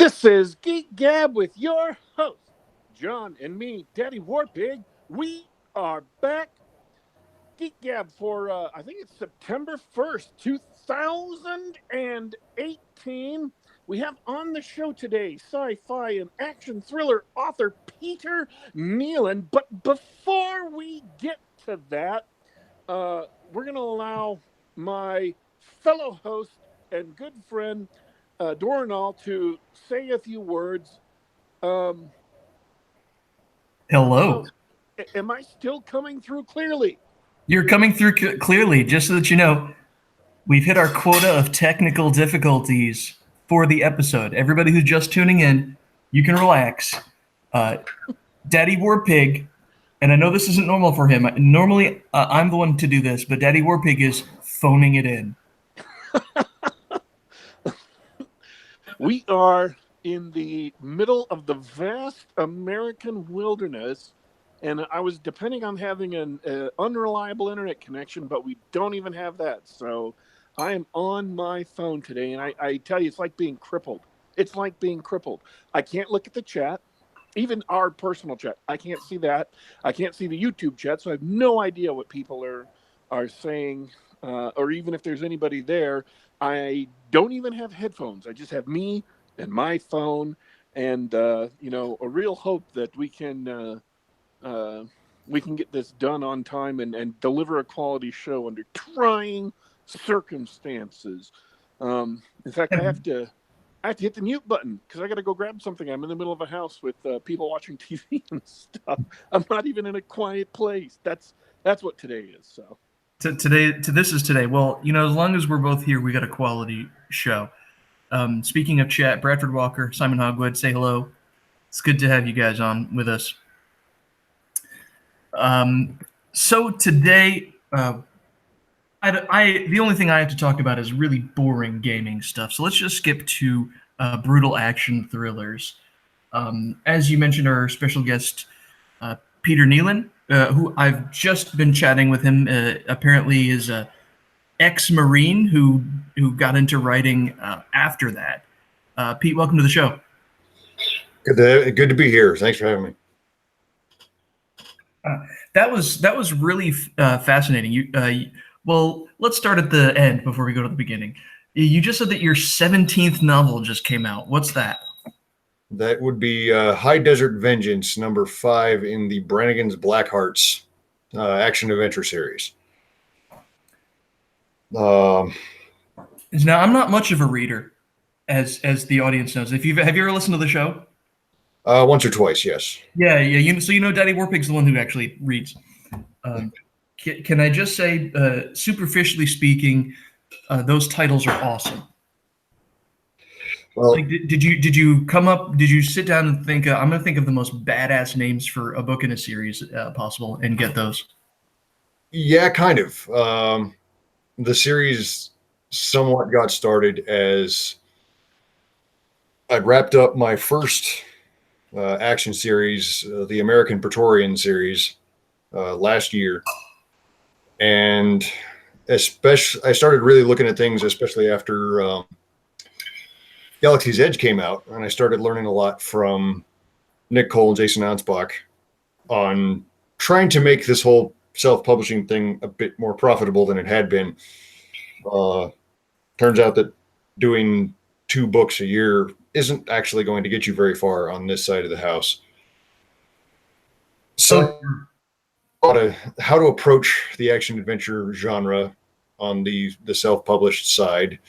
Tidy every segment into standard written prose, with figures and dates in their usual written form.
This is Geek Gab with your host, John and me, Daddy Warpig. We are back. Geek Gab for, I think it's September 1st, 2018. We have on the show today sci fi and action thriller author Peter Nealen. But before we get to that, we're going to allow my fellow host and good friend Dornall to say a few words. Um, Hello. am I still coming through clearly? You're coming through clearly, just so that you know. We've hit our quota of technical difficulties for the episode. Everybody who's just tuning in, you can relax. Daddy Warpig, and I know this isn't normal for him. Normally, I'm the one to do this, but Daddy Warpig is phoning it in. We are in the middle of the vast American wilderness, and I was depending on having an unreliable internet connection, but we don't even have that. So I am on my phone today, and I tell you, it's like being crippled. It's like being crippled. I can't look at the chat, even our personal chat. I can't see that. I can't see the YouTube chat, so I have no idea what people are saying, or even if there's anybody there. I don't even have headphones. I just have me and my phone, and a real hope that we can get this done on time and deliver a quality show under trying circumstances. In fact, I have to hit the mute button because I got to go grab something. I'm in the middle of a house with people watching TV and stuff. I'm not even in a quiet place. That's what today is. So. This is today. Well, as long as we're both here, we got a quality show. Speaking of chat, Bradford Walker, Simon Hogwood, say hello. It's good to have you guys on with us. So today, the only thing I have to talk about is really boring gaming stuff. So let's just skip to brutal action thrillers. As you mentioned, our special guest, Peter Nealen, who I've just been chatting with him, apparently is a ex-Marine who got into writing after that. Pete, welcome to the show. Good to be here. Thanks for having me. That was really fascinating. Well, let's start at the end before we go to the beginning. You just said that your 17th novel just came out. What's that? That would be High Desert Vengeance, number 5 in the Brannigan's Blackhearts action adventure series. Now, I'm not much of a reader, as the audience knows. Have you ever listened to the show? Once or twice, yes. Yeah. So Daddy Warpig's the one who actually reads. Can I just say, superficially speaking, those titles are awesome. Well, did you sit down and think, I'm going to think of the most badass names for a book in a series possible and get those? Yeah, kind of. The series somewhat got started as I'd wrapped up my first action series, the American Praetorians series, last year. And especially, I started really looking at things, especially after Galaxy's Edge came out, and I started learning a lot from Nick Cole and Jason Ansbach on trying to make this whole self-publishing thing a bit more profitable than it had been. Turns out that doing 2 books a year isn't actually going to get you very far on this side of the house. So how to approach the action adventure genre on the self-published side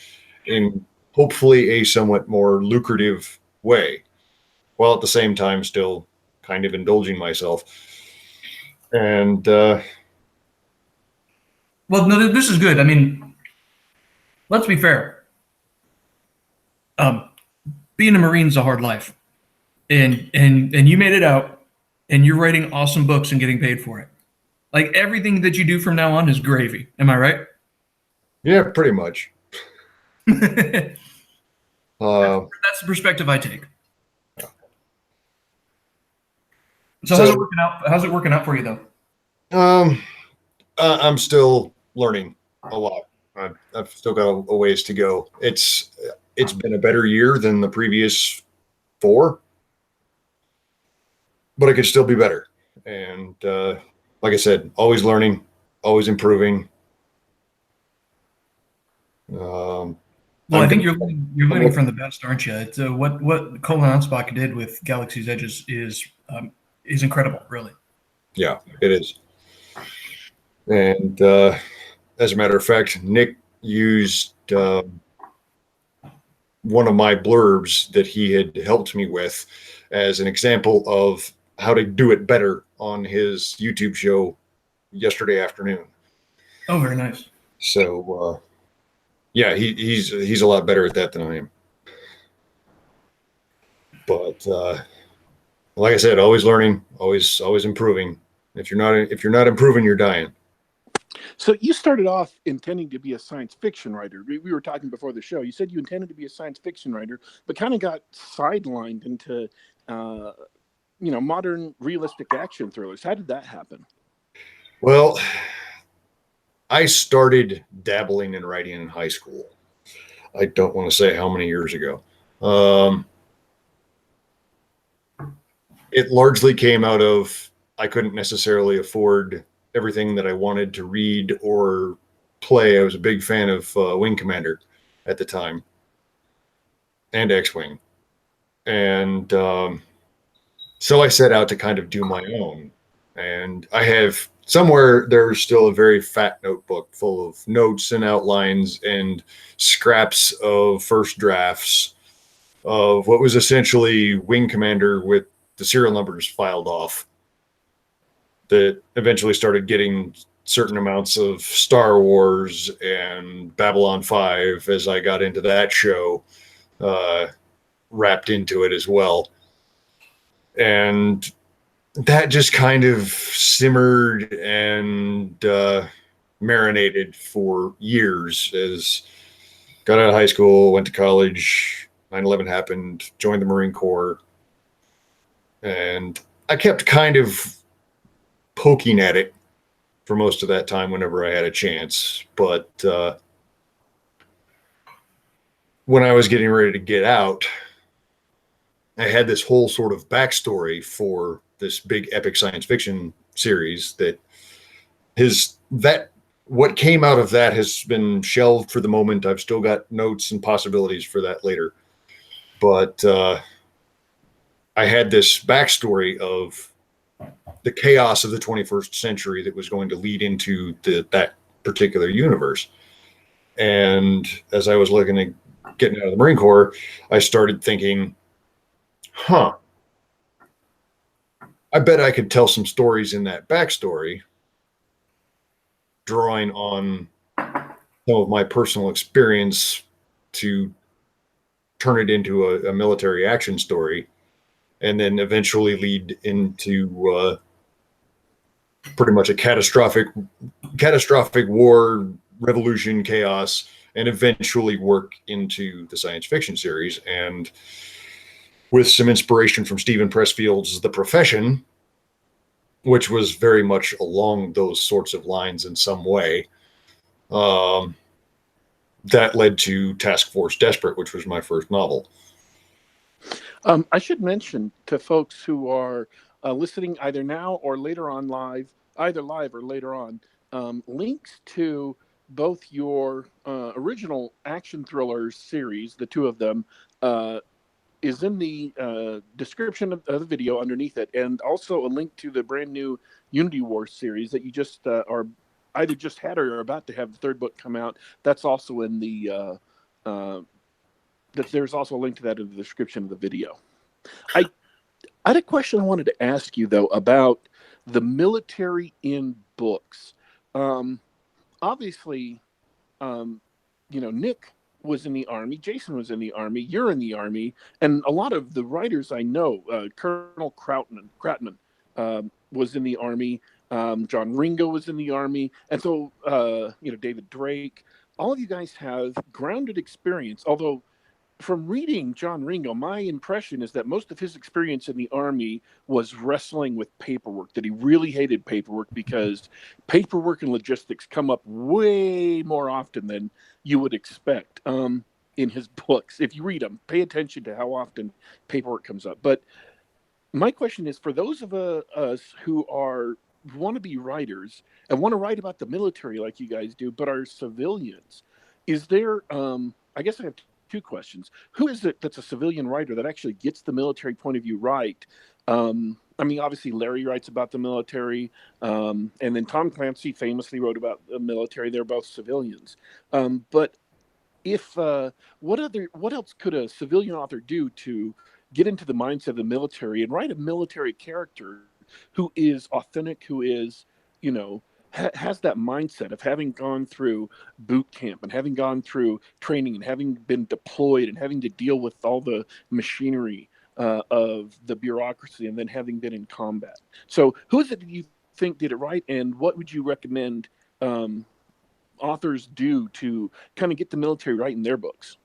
in hopefully a somewhat more lucrative way, while at the same time still kind of indulging myself. And well, no, this is good. I mean, let's be fair. Being a Marine's a hard life, and you made it out, and you're writing awesome books and getting paid for it. Like, everything that you do from now on is gravy. Am I right? Yeah, pretty much. That's the perspective I take. So how's it working out for you, though? I'm still learning a lot. I've still got a ways to go. It's been a better year than the previous 4, but I could still be better. And like I said, always learning, always improving. Well, I think you're learning from the best, aren't you? It's, what Colin Anspach did with Galaxy's Edge is incredible, really. Yeah, it is. And as a matter of fact, Nick used one of my blurbs that he had helped me with as an example of how to do it better on his YouTube show yesterday afternoon. Oh, very nice. So, yeah, he's a lot better at that than I am. But like I said, always learning, always improving. If you're not improving, you're dying. So you started off intending to be a science fiction writer. We were talking before the show. You said you intended to be a science fiction writer, but kind of got sidelined into, modern realistic action thrillers. How did that happen? Well, I started dabbling in writing in high school. I don't want to say how many years ago. It largely came out of I couldn't necessarily afford everything that I wanted to read or play. I was a big fan of Wing Commander at the time and X-Wing. And so I set out to kind of do my own. And I have somewhere there's still a very fat notebook full of notes and outlines and scraps of first drafts of what was essentially Wing Commander with the serial numbers filed off, that eventually started getting certain amounts of Star Wars and Babylon 5 as I got into that show, wrapped into it as well. And that just kind of simmered and marinated for years. As got out of high school, went to college, 9/11 happened, joined the Marine Corps, and I kept kind of poking at it for most of that time whenever I had a chance. But when I was getting ready to get out, I had this whole sort of backstory for this big epic science fiction series that what came out of that has been shelved for the moment. I've still got notes and possibilities for that later. But I had this backstory of the chaos of the 21st century that was going to lead into that particular universe. And as I was looking at getting out of the Marine Corps, I started thinking, I bet I could tell some stories in that backstory, drawing on some of my personal experience to turn it into a military action story, and then eventually lead into pretty much a catastrophic war, revolution, chaos, and eventually work into the science fiction series. And with some inspiration from Stephen Pressfield's The Profession, which was very much along those sorts of lines in some way, that led to Task Force Desperate, which was my first novel. I should mention to folks who are listening either now or later on either live or later on, links to both your original action thrillers series, the two of them, is in the description of the video underneath it, and also a link to the brand new Unity Wars series that you just are either just had or are about to have the third book come out. That's also in the there's also a link to that in the description of the video. I had a question I wanted to ask you, though, about the military in books. Obviously, Nick was in the Army, Jason was in the Army, you're in the Army, and a lot of the writers I know, Colonel Krautman was in the Army, John Ringo was in the Army, and so, David Drake, all of you guys have grounded experience, although from reading John Ringo, my impression is that most of his experience in the Army was wrestling with paperwork, that he really hated paperwork because paperwork and logistics come up way more often than you would expect. in his books. If you read them, pay attention to how often paperwork comes up. But my question is, for those of us who want to be writers and want to write about the military like you guys do, but are civilians, is there? I guess I have two questions. Who is it that's a civilian writer that actually gets the military point of view right? I mean, obviously Larry writes about the military, and then Tom Clancy famously wrote about the military. They're both civilians, but if what else could a civilian author do to get into the mindset of the military and write a military character who is authentic, who is, has that mindset of having gone through boot camp and having gone through training and having been deployed and having to deal with all the machinery of the bureaucracy and then having been in combat. So who is it that you think did it right, and what would you recommend authors do to kind of get the military right in their books?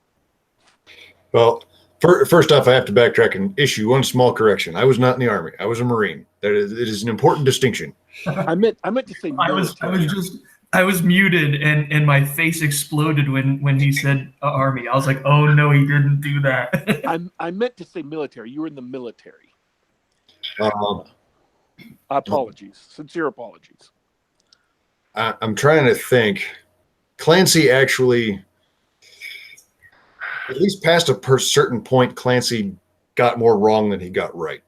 Well, first off, I have to backtrack and issue one small correction. I was not in the Army. I was a Marine. It is an important distinction. I meant to say military. I was muted and my face exploded when he said Army. I was like, oh no, he didn't do that. I meant to say military. You were in the military. Apologies. Sincere apologies. I'm trying to think. Clancy actually, at least past a certain point, Clancy got more wrong than he got right.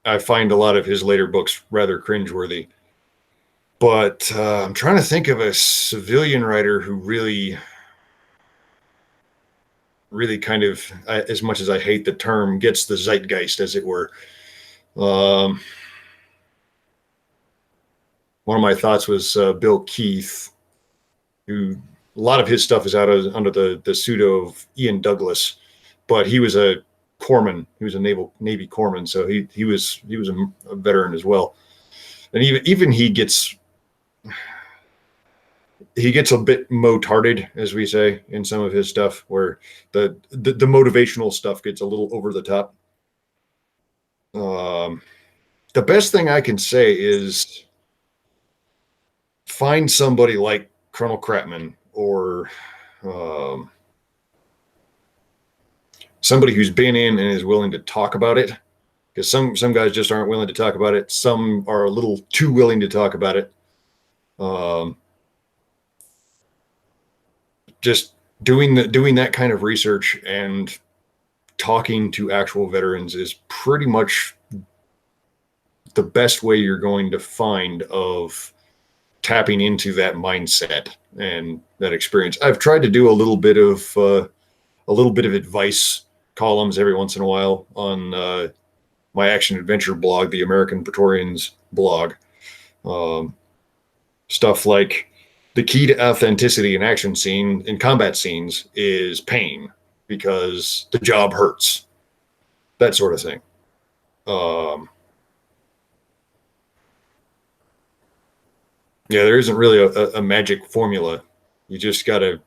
I find a lot of his later books rather cringeworthy. But I'm trying to think of a civilian writer who really kind of, as much as I hate the term, gets the zeitgeist, as it were. One of my thoughts was Bill Keith, who a lot of his stuff is out under the pseudo of Ian Douglas, but he was a corpsman. He was a Navy corpsman, so he was a veteran as well. And even he gets a bit motarded, as we say, in some of his stuff, where the motivational stuff gets a little over the top. The best thing I can say is find somebody like Colonel Kratman or somebody who's been in and is willing to talk about it, because some guys just aren't willing to talk about it. Some are a little too willing to talk about it. Just doing that kind of research and talking to actual veterans is pretty much the best way you're going to find of tapping into that mindset and that experience. I've tried to do a little bit of advice columns every once in a while on my action adventure blog, the American Praetorians blog. Stuff like the key to authenticity in action scene in combat scenes is pain, because the job hurts, that sort of thing. Yeah, there isn't really a magic formula. You just got to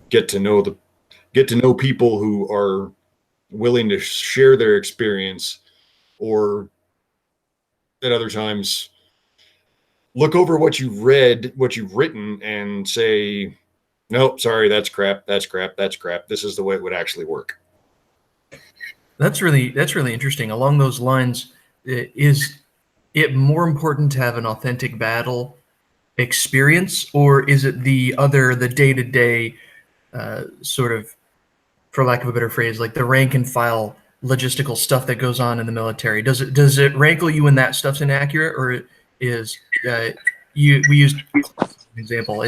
get to know people who are willing to share their experience, or at other times look over what you've read, what you've written, and say, nope, sorry, that's crap. This is the way it would actually work. That's really interesting. Along those lines, is it more important to have an authentic battle experience, or is it the day-to-day sort of, for lack of a better phrase, like the rank and file logistical stuff that goes on in the military? Does it rankle you when that stuff's inaccurate, or is we used an example?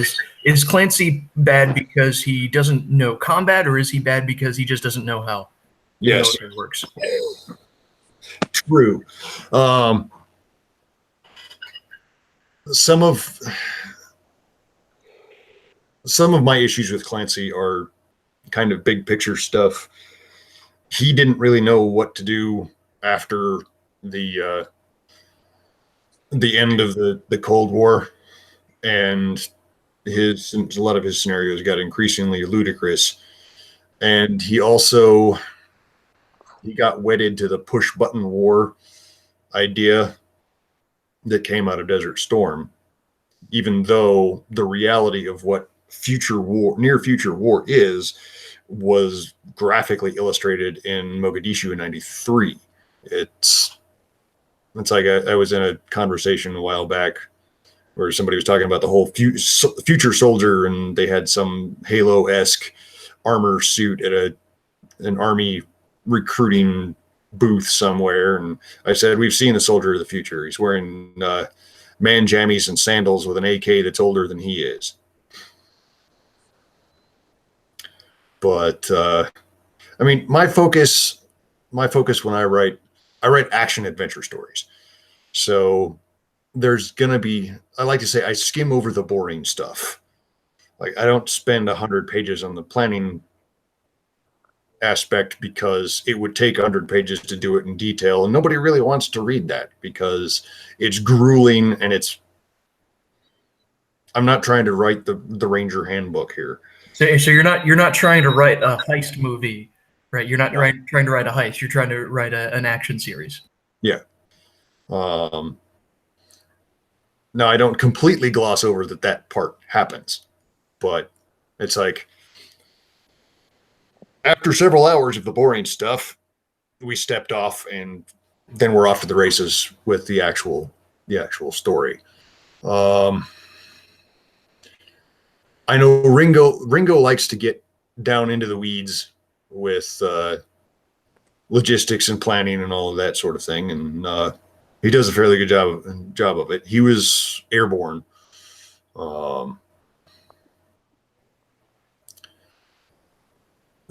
Is Clancy bad because he doesn't know combat, or is he bad because he just doesn't know how the military works? True. Some of my issues with Clancy are kind of big picture stuff. He didn't really know what to do after the end of the Cold War, and a lot of his scenarios got increasingly ludicrous. And he got wedded to the push button war idea that came out of Desert Storm. even though the reality of what near future war was graphically illustrated in Mogadishu in '93. It's like I was in a conversation a while back where somebody was talking about the whole future soldier, and they had some Halo-esque armor suit at an army recruiting booth somewhere, and I said, we've seen the soldier of the future. He's wearing man jammies and sandals with an AK that's older than he is. But I mean, my focus when I write action adventure stories. So there's gonna be, I like to say, I skim over the boring stuff. Like, I don't spend 100 pages on the planning aspect because it would take 100 pages to do it in detail, and nobody really wants to read that because it's grueling, and I'm not trying to write the Ranger handbook here. So you're not trying to write a heist movie, right? You're not trying to write a heist. You're trying to write an action series. Yeah. Now, I don't completely gloss over that part happens, but it's like, after several hours of the boring stuff, we stepped off, and then we're off to the races with the actual story. I know Ringo likes to get down into the weeds with logistics and planning and all of that sort of thing, and he does a fairly good job of it. He was airborne.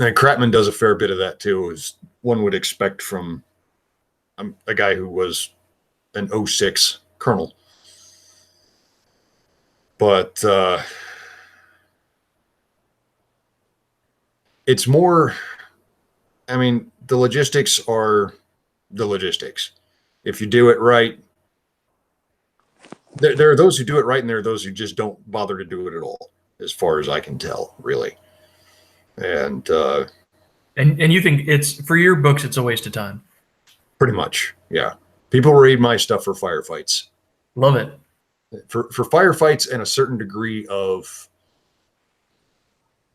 And Kratman does a fair bit of that too, as one would expect from a guy who was an 06 colonel. But it's more, I mean, the logistics are the logistics. If you do it right, there are those who do it right, and there are those who just don't bother to do it at all, as far as I can tell, really. And you think it's, for your books, it's a waste of time? Pretty much, yeah. People read my stuff for firefights. Love it. For firefights and a certain degree of,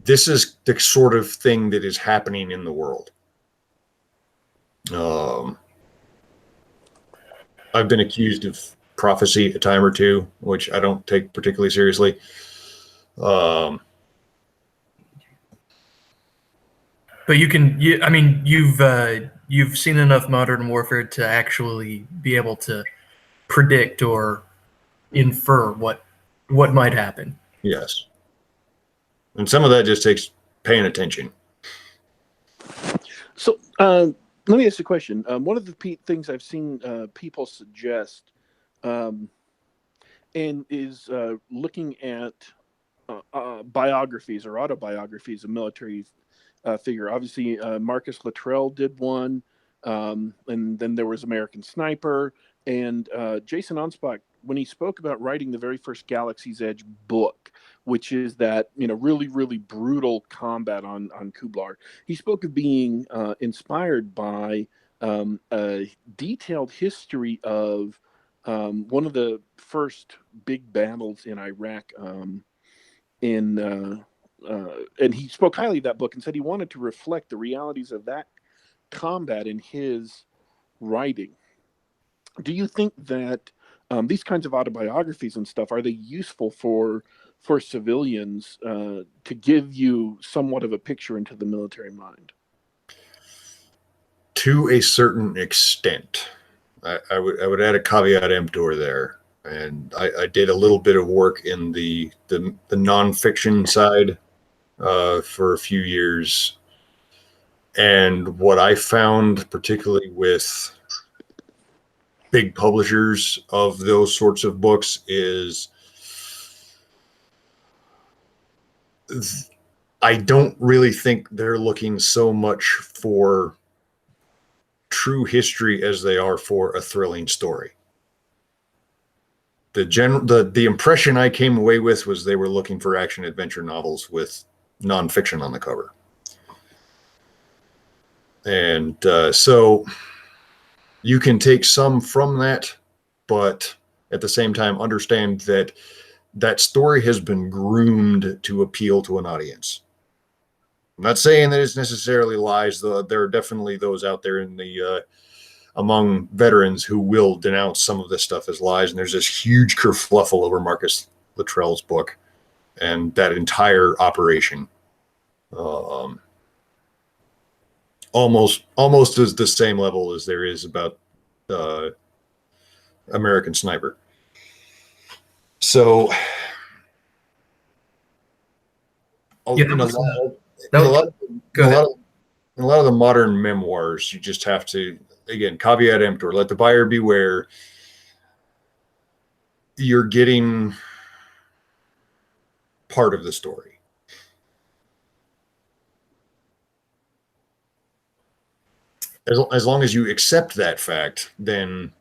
this is the sort of thing that is happening in the world. I've been accused of prophecy a time or two, which I don't take particularly seriously. But you've seen enough modern warfare to actually be able to predict or infer what might happen. Yes. And some of that just takes paying attention. So let me ask you a question. One of the things I've seen people suggest and is looking at biographies or autobiographies of military figure. Obviously, Marcus Luttrell did one, and then there was American Sniper, and Jason Onspach, when he spoke about writing the very first Galaxy's Edge book, which is that, really, really brutal combat on Kublar, he spoke of being inspired by a detailed history of one of the first big battles in Iraq, and he spoke highly of that book and said he wanted to reflect the realities of that combat in his writing. Do you think that these kinds of autobiographies and stuff, are they useful for civilians to give you somewhat of a picture into the military mind? To a certain extent. I would add a caveat emptor there. And I did a little bit of work in the nonfiction side for a few years. And what I found, particularly with big publishers of those sorts of books, is I don't really think they're looking so much for true history as they are for a thrilling story. The impression I came away with was they were looking for action adventure novels with nonfiction on the cover. And so you can take some from that, but at the same time understand that that story has been groomed to appeal to an audience. I'm not saying that it's necessarily lies, though. There are definitely those out there in the among veterans who will denounce some of this stuff as lies, and there's this huge kerfluffle over Marcus Luttrell's book and that entire operation. Almost as the same level as there is about American Sniper. So, in a lot of the modern memoirs, you just have to, again, caveat emptor, let the buyer beware. You're getting part of the story. As long as you accept that fact, then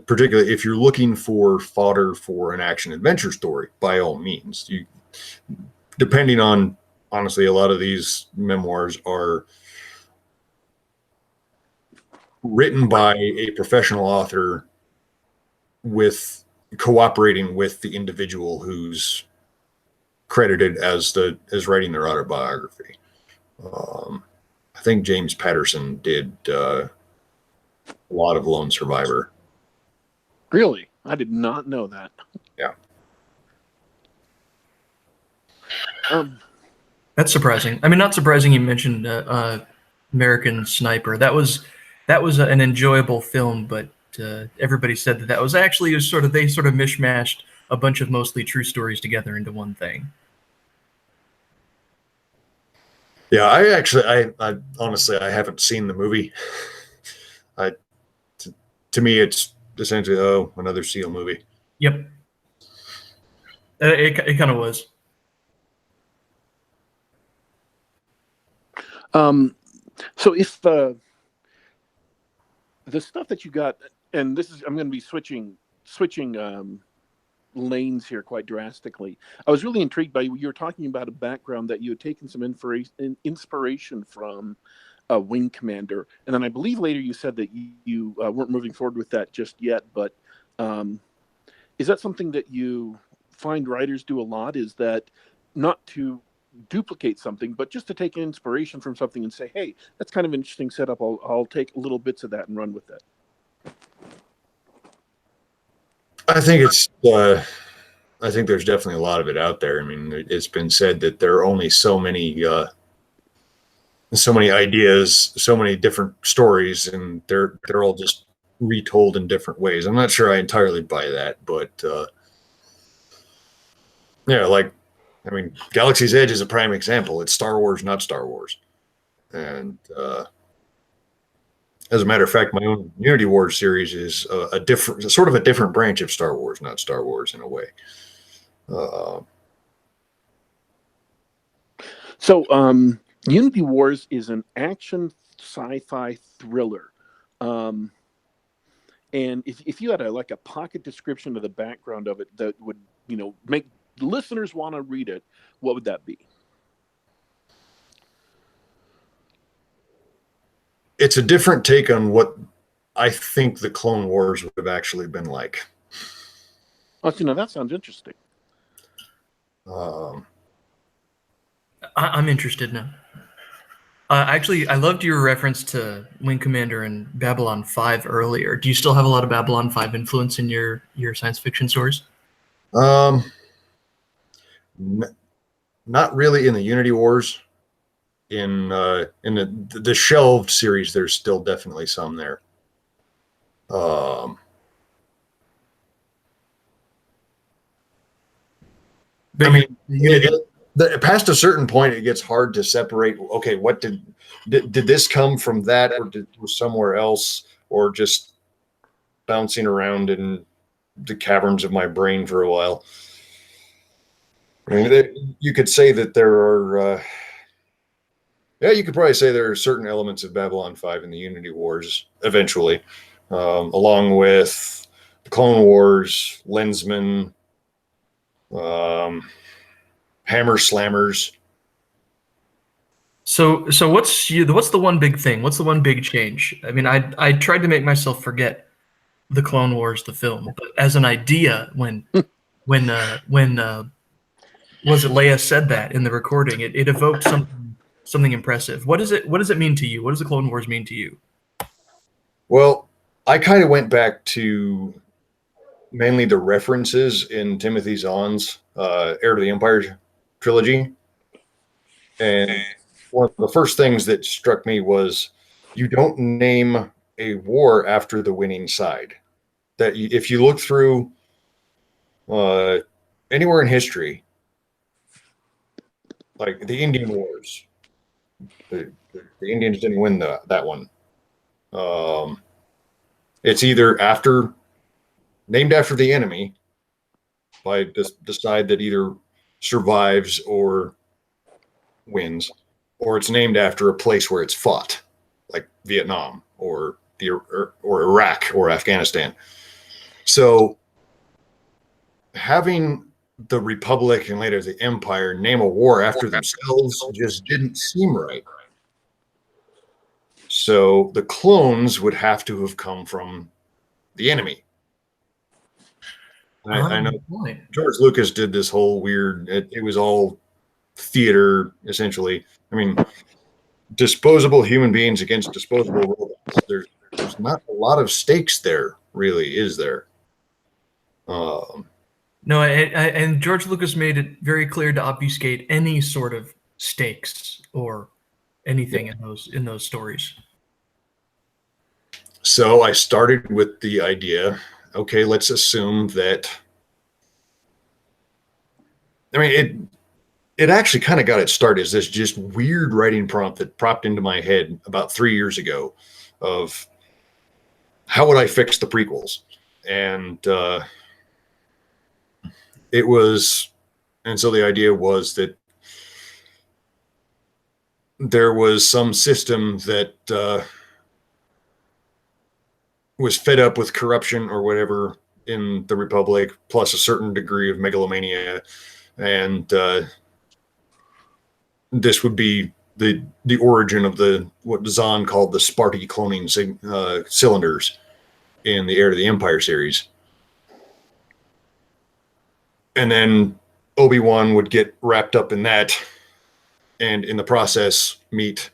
particularly if you're looking for fodder for an action adventure story, by all means, depending on, honestly, a lot of these memoirs are written by a professional author with cooperating with the individual who's credited as writing their autobiography. I think James Patterson did a lot of Lone Survivor. Really? I did not know that. Yeah. That's surprising. I mean, not surprising you mentioned American Sniper. That was an enjoyable film, but everybody said that was actually they sort of mishmashed a bunch of mostly true stories together into one thing. Yeah, I honestly, I haven't seen the movie. To me, it's essentially, another SEAL movie. Yep. It kind of was. So if the stuff that you got, and this is, I'm going to be switching lanes here quite drastically. I was really intrigued by you were talking about a background that you had taken some inspiration from Wing Commander, and then I believe later you said that you weren't moving forward with that just yet. But is that something that you find writers do a lot? Is that not to duplicate something, but just to take inspiration from something and say, "Hey, that's kind of an interesting setup. I'll take little bits of that and run with that." I think I think there's definitely a lot of it out there. I mean, it's been said that there are only so many ideas, so many different stories, and they're all just retold in different ways. I'm not sure I entirely buy that, but yeah, like, I mean, Galaxy's Edge is a prime example. It's Star Wars, not Star Wars, and as a matter of fact, my own Unity Wars series is a different branch of Star Wars, not Star Wars in a way. So, Unity Wars is an action sci-fi thriller. And if you had a pocket description of the background of it that would, make listeners want to read it, what would that be? It's a different take on what I think the Clone Wars would have actually been like. Oh, that sounds interesting. I'm interested now. Actually, I loved your reference to Wing Commander and Babylon 5 earlier. Do you still have a lot of Babylon 5 influence in your science fiction stories? Not really in the Unity Wars. In the shelved series, there's still definitely some there. I mean, past a certain point, it gets hard to separate. Okay, what did this come from that, or was somewhere else, or just bouncing around in the caverns of my brain for a while? I mean, you could say that there are. Yeah, you could probably say there are certain elements of Babylon 5 in the Unity Wars eventually, along with the Clone Wars, Lensman, Hammer Slammers. So what's the one big thing? What's the one big change? I mean, I tried to make myself forget the Clone Wars, the film, but as an idea, when when was it Leia said that in the recording? It evoked something impressive. What does it mean to you? What does the Clone Wars mean to you? Well, I kind of went back to mainly the references in Timothy Zahn's Heir to the Empire trilogy. And one of the first things that struck me was you don't name a war after the winning side. That if you look through anywhere in history, like the Indian Wars, the Indians didn't win that one. It's either named after the enemy by the side that either survives or wins, or it's named after a place where it's fought, like Vietnam or Iraq or Afghanistan. So having the Republic and later the Empire name a war after themselves just didn't seem right. So the clones would have to have come from the enemy. I know George Lucas did this whole weird, it was all theater, essentially. I mean, disposable human beings against disposable robots. There's not a lot of stakes there, really, is there? No, and George Lucas made it very clear to obfuscate any sort of stakes or anything in those stories. So I started with the idea, okay, let's assume that. I mean, it actually kind of got its start as this just weird writing prompt that popped into my head about 3 years ago of how would I fix the prequels? And it was, and so the idea was that there was some system that was fed up with corruption or whatever in the Republic, plus a certain degree of megalomania. And this would be the origin of what Zahn called the Sparty cloning cylinders in the Heir to the Empire series. And then Obi-Wan would get wrapped up in that, and in the process meet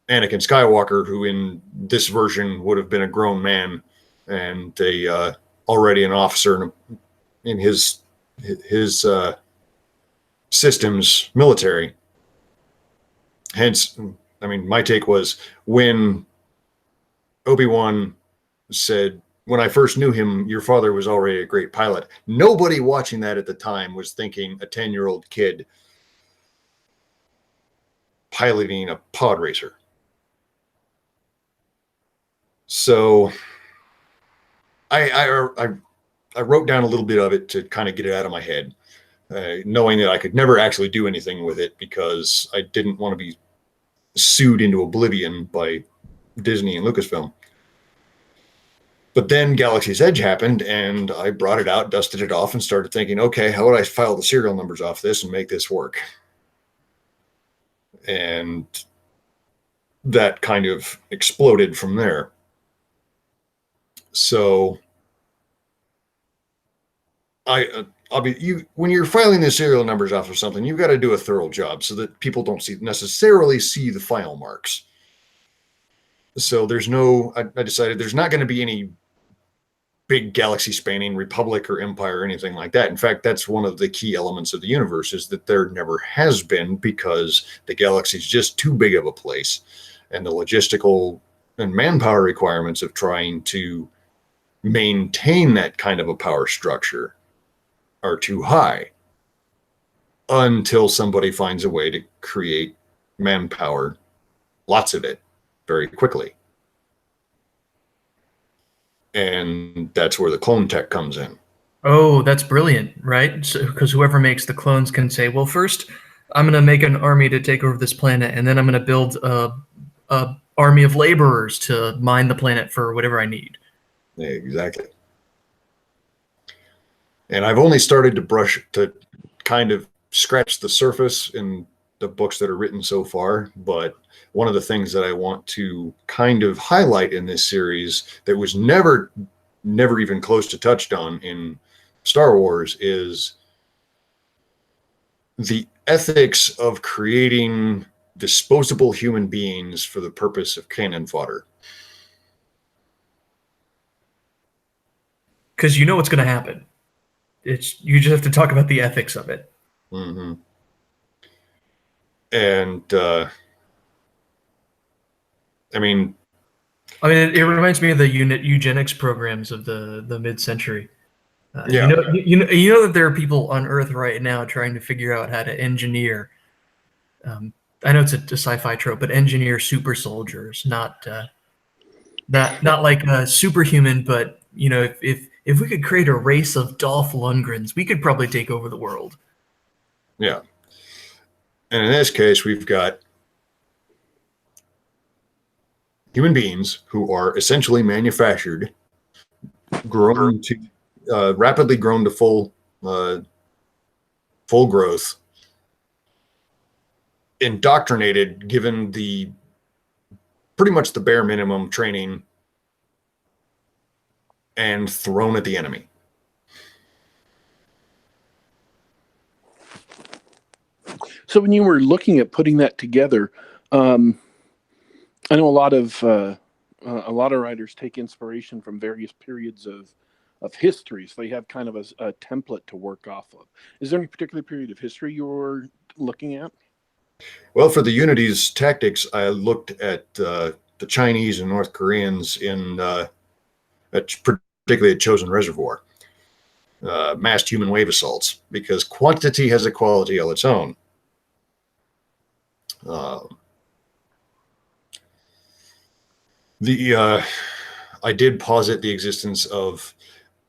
Anakin Skywalker, who in this version would have been a grown man and already an officer in his system's military. Hence, I mean, my take was when Obi-Wan said, when I first knew him, your father was already a great pilot. Nobody watching that at the time was thinking a 10-year-old kid piloting a pod racer. So I wrote down a little bit of it to kind of get it out of my head, knowing that I could never actually do anything with it because I didn't want to be sued into oblivion by Disney and Lucasfilm. But then Galaxy's Edge happened, and I brought it out, dusted it off, and started thinking, okay, how would I file the serial numbers off this and make this work? And that kind of exploded from there. So when you're filing the serial numbers off of something, you've got to do a thorough job so that people don't necessarily see the file marks. So I decided there's not going to be any big galaxy spanning Republic or Empire or anything like that. In fact, that's one of the key elements of the universe, is that there never has been, because the galaxy is just too big of a place, and the logistical and manpower requirements of trying to maintain that kind of a power structure are too high until somebody finds a way to create manpower, lots of it, very quickly. And that's where the clone tech comes in. Oh, that's brilliant, right? Because whoever makes the clones can say, well, first, I'm going to make an army to take over this planet, and then I'm going to build a army of laborers to mine the planet for whatever I need. Exactly. And I've only started to kind of scratch the surface in the books that are written so far, but one of the things that I want to kind of highlight in this series that was never even close to touched on in Star Wars is the ethics of creating disposable human beings for the purpose of cannon fodder. Because you know what's going to happen. You just have to talk about the ethics of it. Mm-hmm. And I mean, it reminds me of the eugenics programs of the mid-century. Yeah. You know that there are people on Earth right now trying to figure out how to engineer. I know it's a sci-fi trope, but engineer super soldiers, not like a superhuman, but if we could create a race of Dolph Lundgrens, we could probably take over the world. Yeah. And in this case, we've got human beings who are essentially manufactured, grown to rapidly grown to full growth, indoctrinated, given the pretty much the bare minimum training, and thrown at the enemy. So when you were looking at putting that together, I know a lot of writers take inspiration from various periods of history, so they have kind of a template to work off of. Is there any particular period of history you're looking at? Well, for the Unity's tactics, I looked at the Chinese and North Koreans particularly at Chosen Reservoir, massed human wave assaults, because quantity has a quality all its own. I did posit the existence of,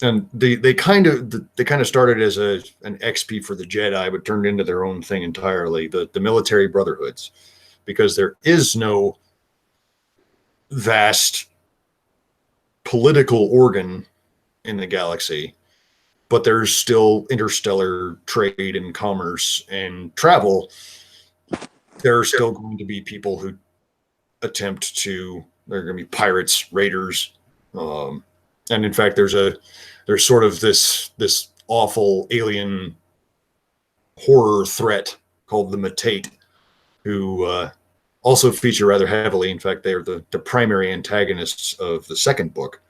and they kind of started as an XP for the Jedi, but turned into their own thing entirely. The military brotherhoods, because there is no vast political organ in the galaxy, but there's still interstellar trade and commerce and travel. There are still going to be people who attempt to. There are going to be pirates, raiders, and in fact, there's sort of this awful alien horror threat called the Matate, who also feature rather heavily. In fact, they're the primary antagonists of the second book.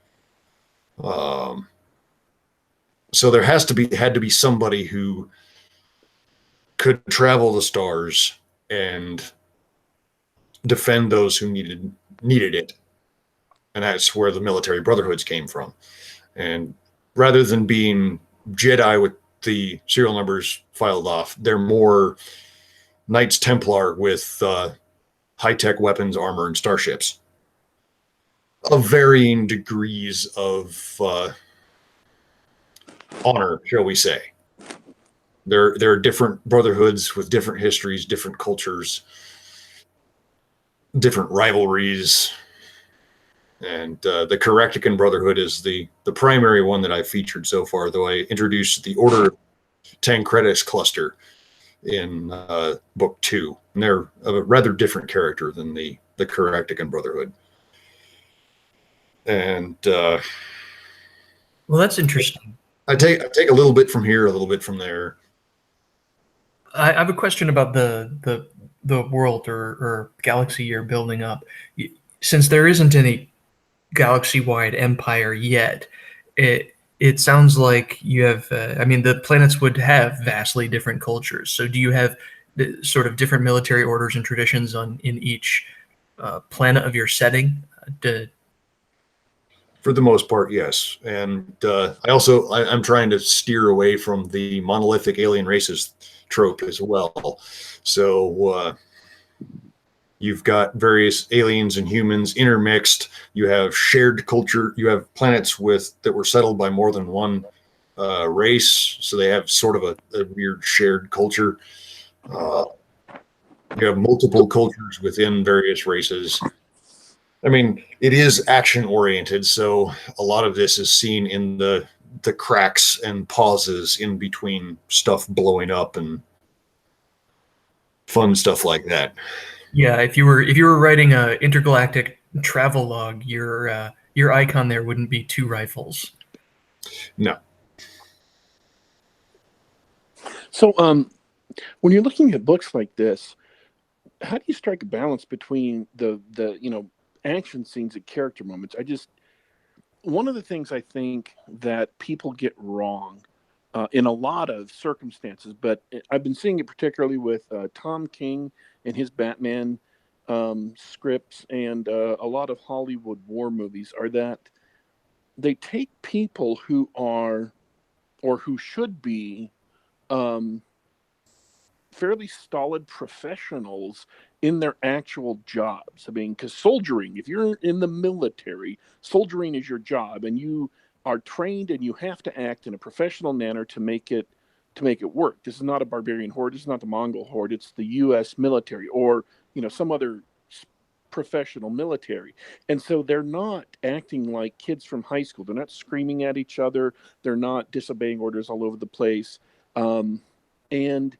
So there had to be somebody who could travel the stars and defend those who needed it. And that's where the military brotherhoods came from. And rather than being Jedi with the serial numbers filed off, they're more Knights Templar with high-tech weapons, armor, and starships of varying degrees of honor, shall we say. There are different brotherhoods with different histories, different cultures, different rivalries, and the Caractacan Brotherhood is the primary one that I've featured so far, though I introduced the Order Tancredis cluster in book 2, and they're a rather different character than the Caractacan Brotherhood. And well, that's interesting. I take a little bit from here, a little bit from there. I have a question about the world or galaxy you're building up. Since there isn't any galaxy-wide empire yet, it sounds like you have. The planets would have vastly different cultures. So, do you have sort of different military orders and traditions in each planet of your setting? For the most part, yes. And I'm trying to steer away from the monolithic alien races trope as well. So you've got various aliens and humans intermixed. You have shared culture. You have planets that were settled by more than one race, so they have sort of a weird shared culture. You have multiple cultures within various races. It is action oriented, so a lot of this is seen in the cracks and pauses in between stuff blowing up and fun stuff like that. Yeah, if you were writing a intergalactic travel log, your icon there wouldn't be 2 rifles. No. So, when you're looking at books like this, how do you strike a balance between the action scenes and character moments? One of the things I think that people get wrong in a lot of circumstances, but I've been seeing it particularly with Tom King and his Batman scripts and a lot of Hollywood war movies, are that they take people who are or who should be um, fairly stolid professionals in their actual jobs. I mean, because soldiering, if you're in the military, soldiering is your job, and you are trained and you have to act in a professional manner to make it work. This is not a barbarian horde. This is not the Mongol horde. It's the U.S. military or some other professional military. And so they're not acting like kids from high school. They're not screaming at each other. They're not disobeying orders all over the place. And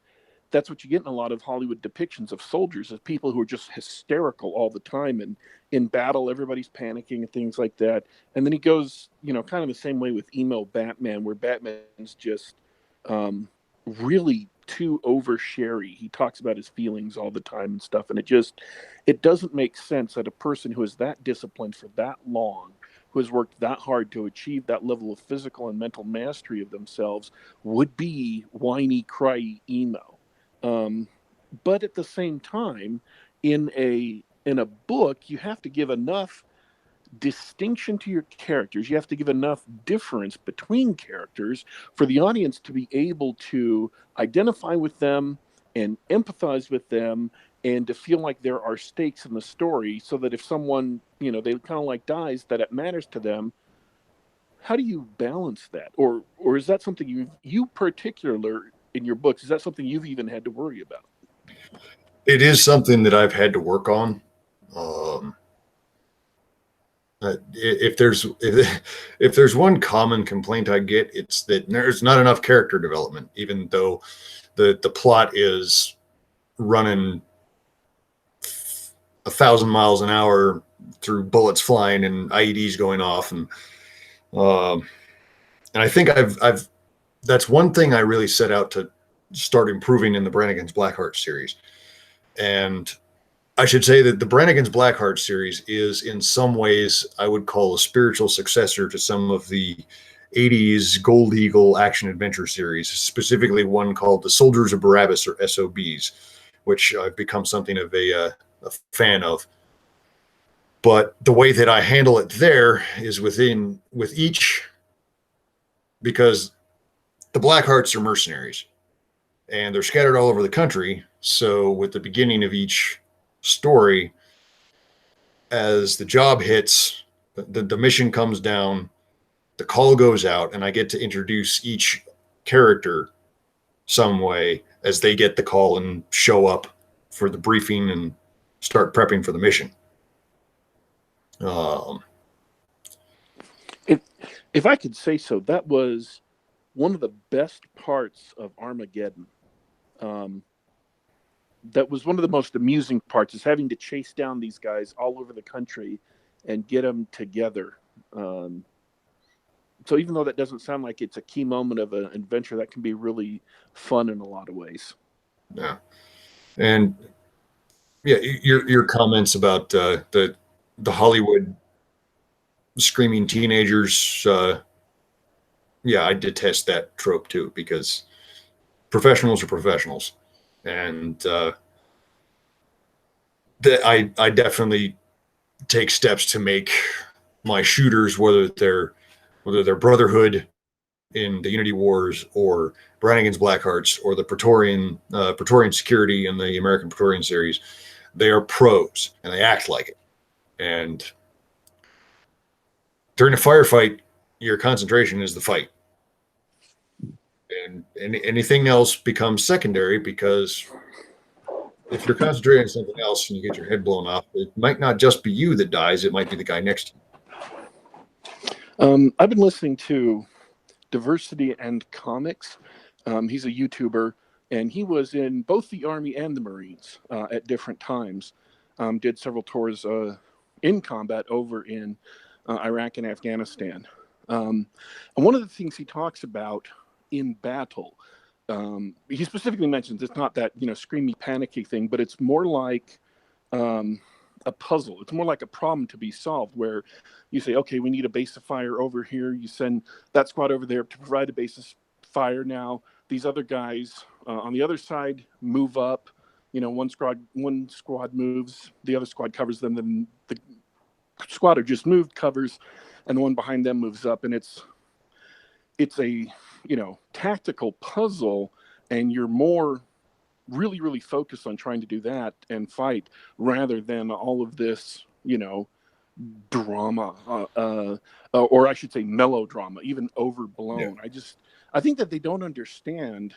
that's what you get in a lot of Hollywood depictions of soldiers, as people who are just hysterical all the time, and in battle everybody's panicking and things like that. And then he goes, kind of the same way with emo Batman, where Batman's just really too oversharey. He talks about his feelings all the time and stuff, and it doesn't make sense that a person who is that disciplined for that long, who has worked that hard to achieve that level of physical and mental mastery of themselves, would be whiny, cryy emo. Um, but at the same time, in a book, you have to give enough distinction to your characters. You have to give enough difference between characters for the audience to be able to identify with them and empathize with them, and to feel like there are stakes in the story, so that if someone, they kind of like dies, that it matters to them. How do you balance that? Or is that something you particular in your books, is that something you've even had to worry about? It is something that I've had to work on. Um, if there's one common complaint I get, it's that there's not enough character development, even though the plot is running 1,000 miles an hour through bullets flying and IEDs going off, um, and I think I've that's one thing I really set out to start improving in the Brannigan's Blackhearts series. And I should say that the Brannigan's Blackhearts series is, in some ways, I would call a spiritual successor to some of the 80s Gold Eagle action adventure series, specifically one called The Soldiers of Barabbas, or SOBs, which I've become something of a fan of. But the way that I handle it there is with each, because the Blackhearts are mercenaries and they're scattered all over the country. So with the beginning of each story, as the job hits, the mission comes down, the call goes out, and I get to introduce each character some way as they get the call and show up for the briefing and start prepping for the mission. Um, If if I could say so, that was one of the best parts of Armageddon. Um, that was one of the most amusing parts, is having to chase down these guys all over the country and get them together. Um, so even though that doesn't sound like it's a key moment of an adventure, that can be really fun in a lot of ways. yeah, and yeah, your comments about the Hollywood screaming teenagers. Yeah, I detest that trope too, because professionals are professionals, and that I definitely take steps to make my shooters, whether they're Brotherhood in the Unity Wars, or Brannigan's Blackhearts, or the Praetorian Security in the American Praetorian series, they are pros and they act like it. And during a firefight, your concentration is the fight, and anything else becomes secondary, because if you're concentrating on something else and you get your head blown off, it might not just be you that dies, it might be the guy next to you. I've been listening to Diversity and Comics. He's a YouTuber, and he was in both the Army and the Marines at different times. Did several tours in combat over in Iraq and Afghanistan. And one of the things he talks about in battle he specifically mentions it's not that, screamy, panicky thing, but it's more like a puzzle. It's more like a problem to be solved where you say, okay, we need a base of fire over here. You send that squad over there to provide a base of fire. Now, these other guys on the other side move up. One squad moves, the other squad covers them, then the squad who just moved covers, and the one behind them moves up. And it's a tactical puzzle, and you're more really, really focused on trying to do that and fight rather than all of this, drama, or I should say melodrama, even overblown. Yeah. I think that they don't understand,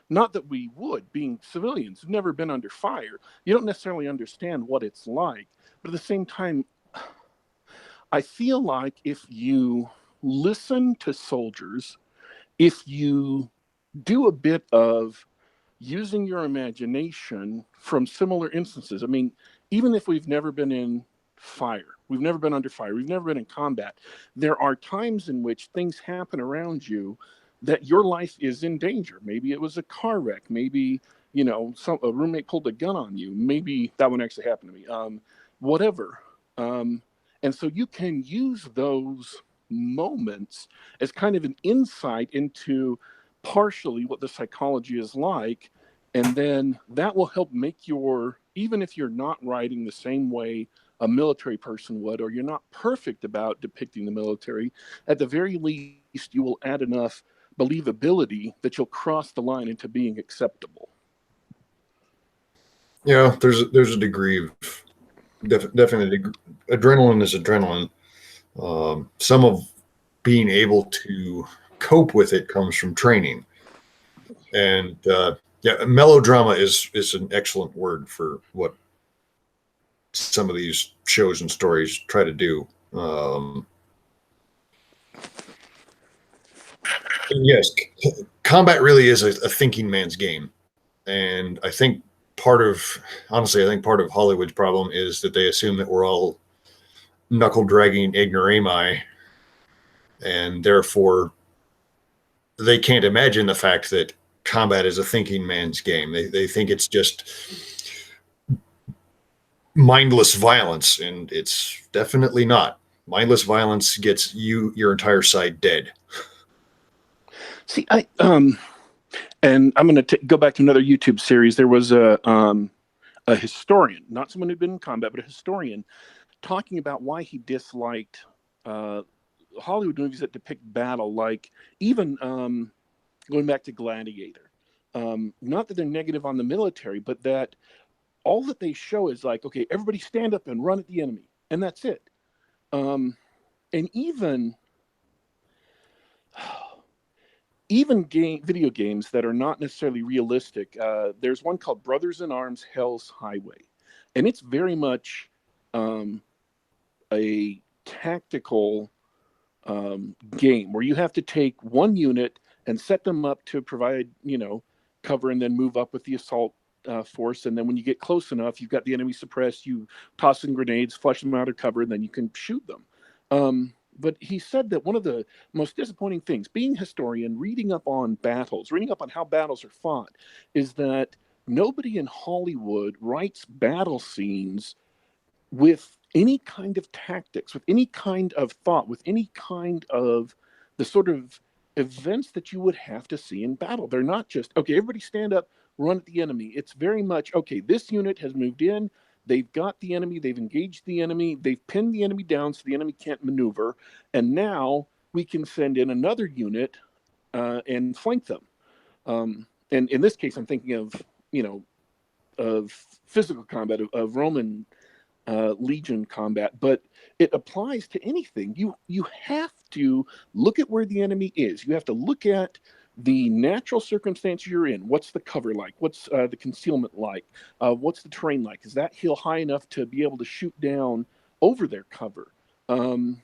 not that we would, being civilians, who've never been under fire. You don't necessarily understand what it's like. But at the same time, I feel like if you listen to soldiers, if you do a bit of using your imagination from similar instances. I mean, even if we've never been in fire, we've never been under fire, we've never been in combat, there are times in which things happen around you that your life is in danger. Maybe it was a car wreck. Maybe, a roommate pulled a gun on you. Maybe that one actually happened to me. Whatever. And so you can use those moments as kind of an insight into partially what the psychology is like, and then that will help make even if you're not writing the same way a military person would, or you're not perfect about depicting the military, at the very least you will add enough believability that you'll cross the line into being acceptable. Yeah, there's a degree of definitely adrenaline is adrenaline. Some of being able to cope with it comes from training, and melodrama is an excellent word for what some of these shows and stories try to do. Yes, combat really is a thinking man's game, and I think part of Hollywood's problem is that they assume that we're all knuckle dragging ignoramus, and therefore they can't imagine the fact that combat is a thinking man's game. They think it's just mindless violence, and it's definitely not. Mindless violence gets your entire side dead. See, and I'm going to go back to another YouTube series. There was a historian, not someone who'd been in combat, but a historian, talking about why he disliked Hollywood movies that depict battle, like even going back to Gladiator. Not that they're negative on the military, but that all that they show is like, okay, everybody stand up and run at the enemy, and that's it. And even video games that are not necessarily realistic. There's one called Brothers in Arms: Hell's Highway, and it's very much a tactical game where you have to take one unit and set them up to provide, cover, and then move up with the assault force. And then when you get close enough, you've got the enemy suppressed, you toss in grenades, flush them out of cover, and then you can shoot them. But he said that one of the most disappointing things, being a historian, reading up on battles, reading up on how battles are fought, is that nobody in Hollywood writes battle scenes with any kind of tactics, with any kind of thought, with any kind of the sort of events that you would have to see in battle. They're not just, okay, everybody stand up, run at the enemy. It's very much, okay, this unit has moved in, they've got the enemy, they've engaged the enemy, they've pinned the enemy down so the enemy can't maneuver, and now we can send in another unit and flank them. And in this case, I'm thinking of physical combat, of Roman Legion combat, but it applies to anything. You have to look at where the enemy is. You have to look at the natural circumstance you're in. What's the cover like? What's the concealment like? What's the terrain like? Is that hill high enough to be able to shoot down over their cover? And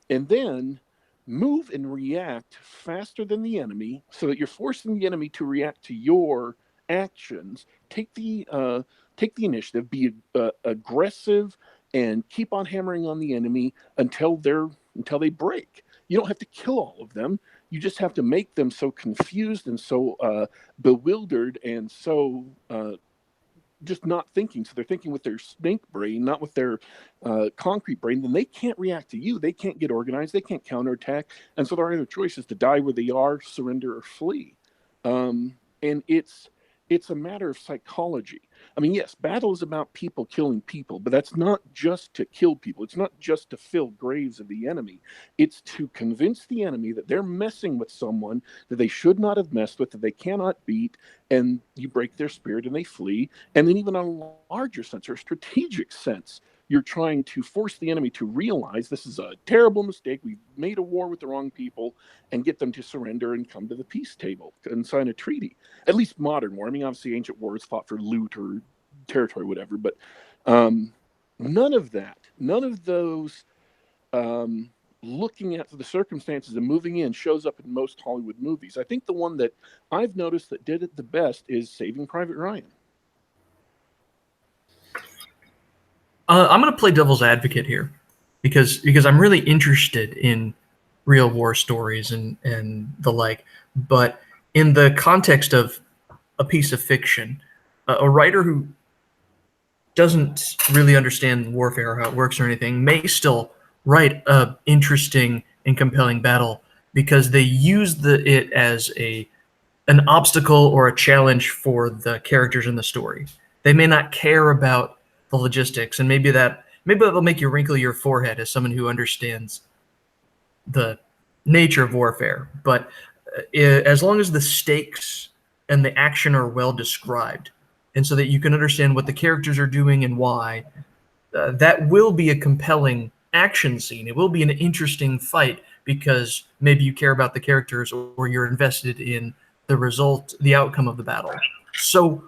then move and react faster than the enemy so that you're forcing the enemy to react to your actions. Take the initiative, be aggressive, and keep on hammering on the enemy until they break. You don't have to kill all of them. You just have to make them so confused and so bewildered and so just not thinking. So they're thinking with their snake brain, not with their concrete brain. Then they can't react to you. They can't get organized. They can't counterattack. And so their other choice is to die where they are, surrender, or flee. And it's a matter of psychology. I mean, yes, battle is about people killing people, but that's not just to kill people. It's not just to fill graves of the enemy. It's to convince the enemy that they're messing with someone that they should not have messed with, that they cannot beat, and you break their spirit and they flee. And then even on a larger sense or a strategic sense, you're trying to force the enemy to realize this is a terrible mistake. We've made a war with the wrong people, and get them to surrender and come to the peace table and sign a treaty. At least modern war. I mean, obviously ancient wars fought for loot or territory, whatever, but none of that, none of those looking at the circumstances and moving in shows up in most Hollywood movies. I think the one that I've noticed that did it the best is Saving Private Ryan. I'm going to play devil's advocate here because I'm really interested in real war stories and the like. But in the context of a piece of fiction, a writer who doesn't really understand warfare or how it works or anything may still write a interesting and compelling battle because they use it as an obstacle or a challenge for the characters in the story. They may not care about the logistics, and maybe that'll make you wrinkle your forehead as someone who understands the nature of warfare. But as long as the stakes and the action are well described, and so that you can understand what the characters are doing and why, that will be a compelling action scene. It will be an interesting fight because maybe you care about the characters or you're invested in the outcome of the battle. So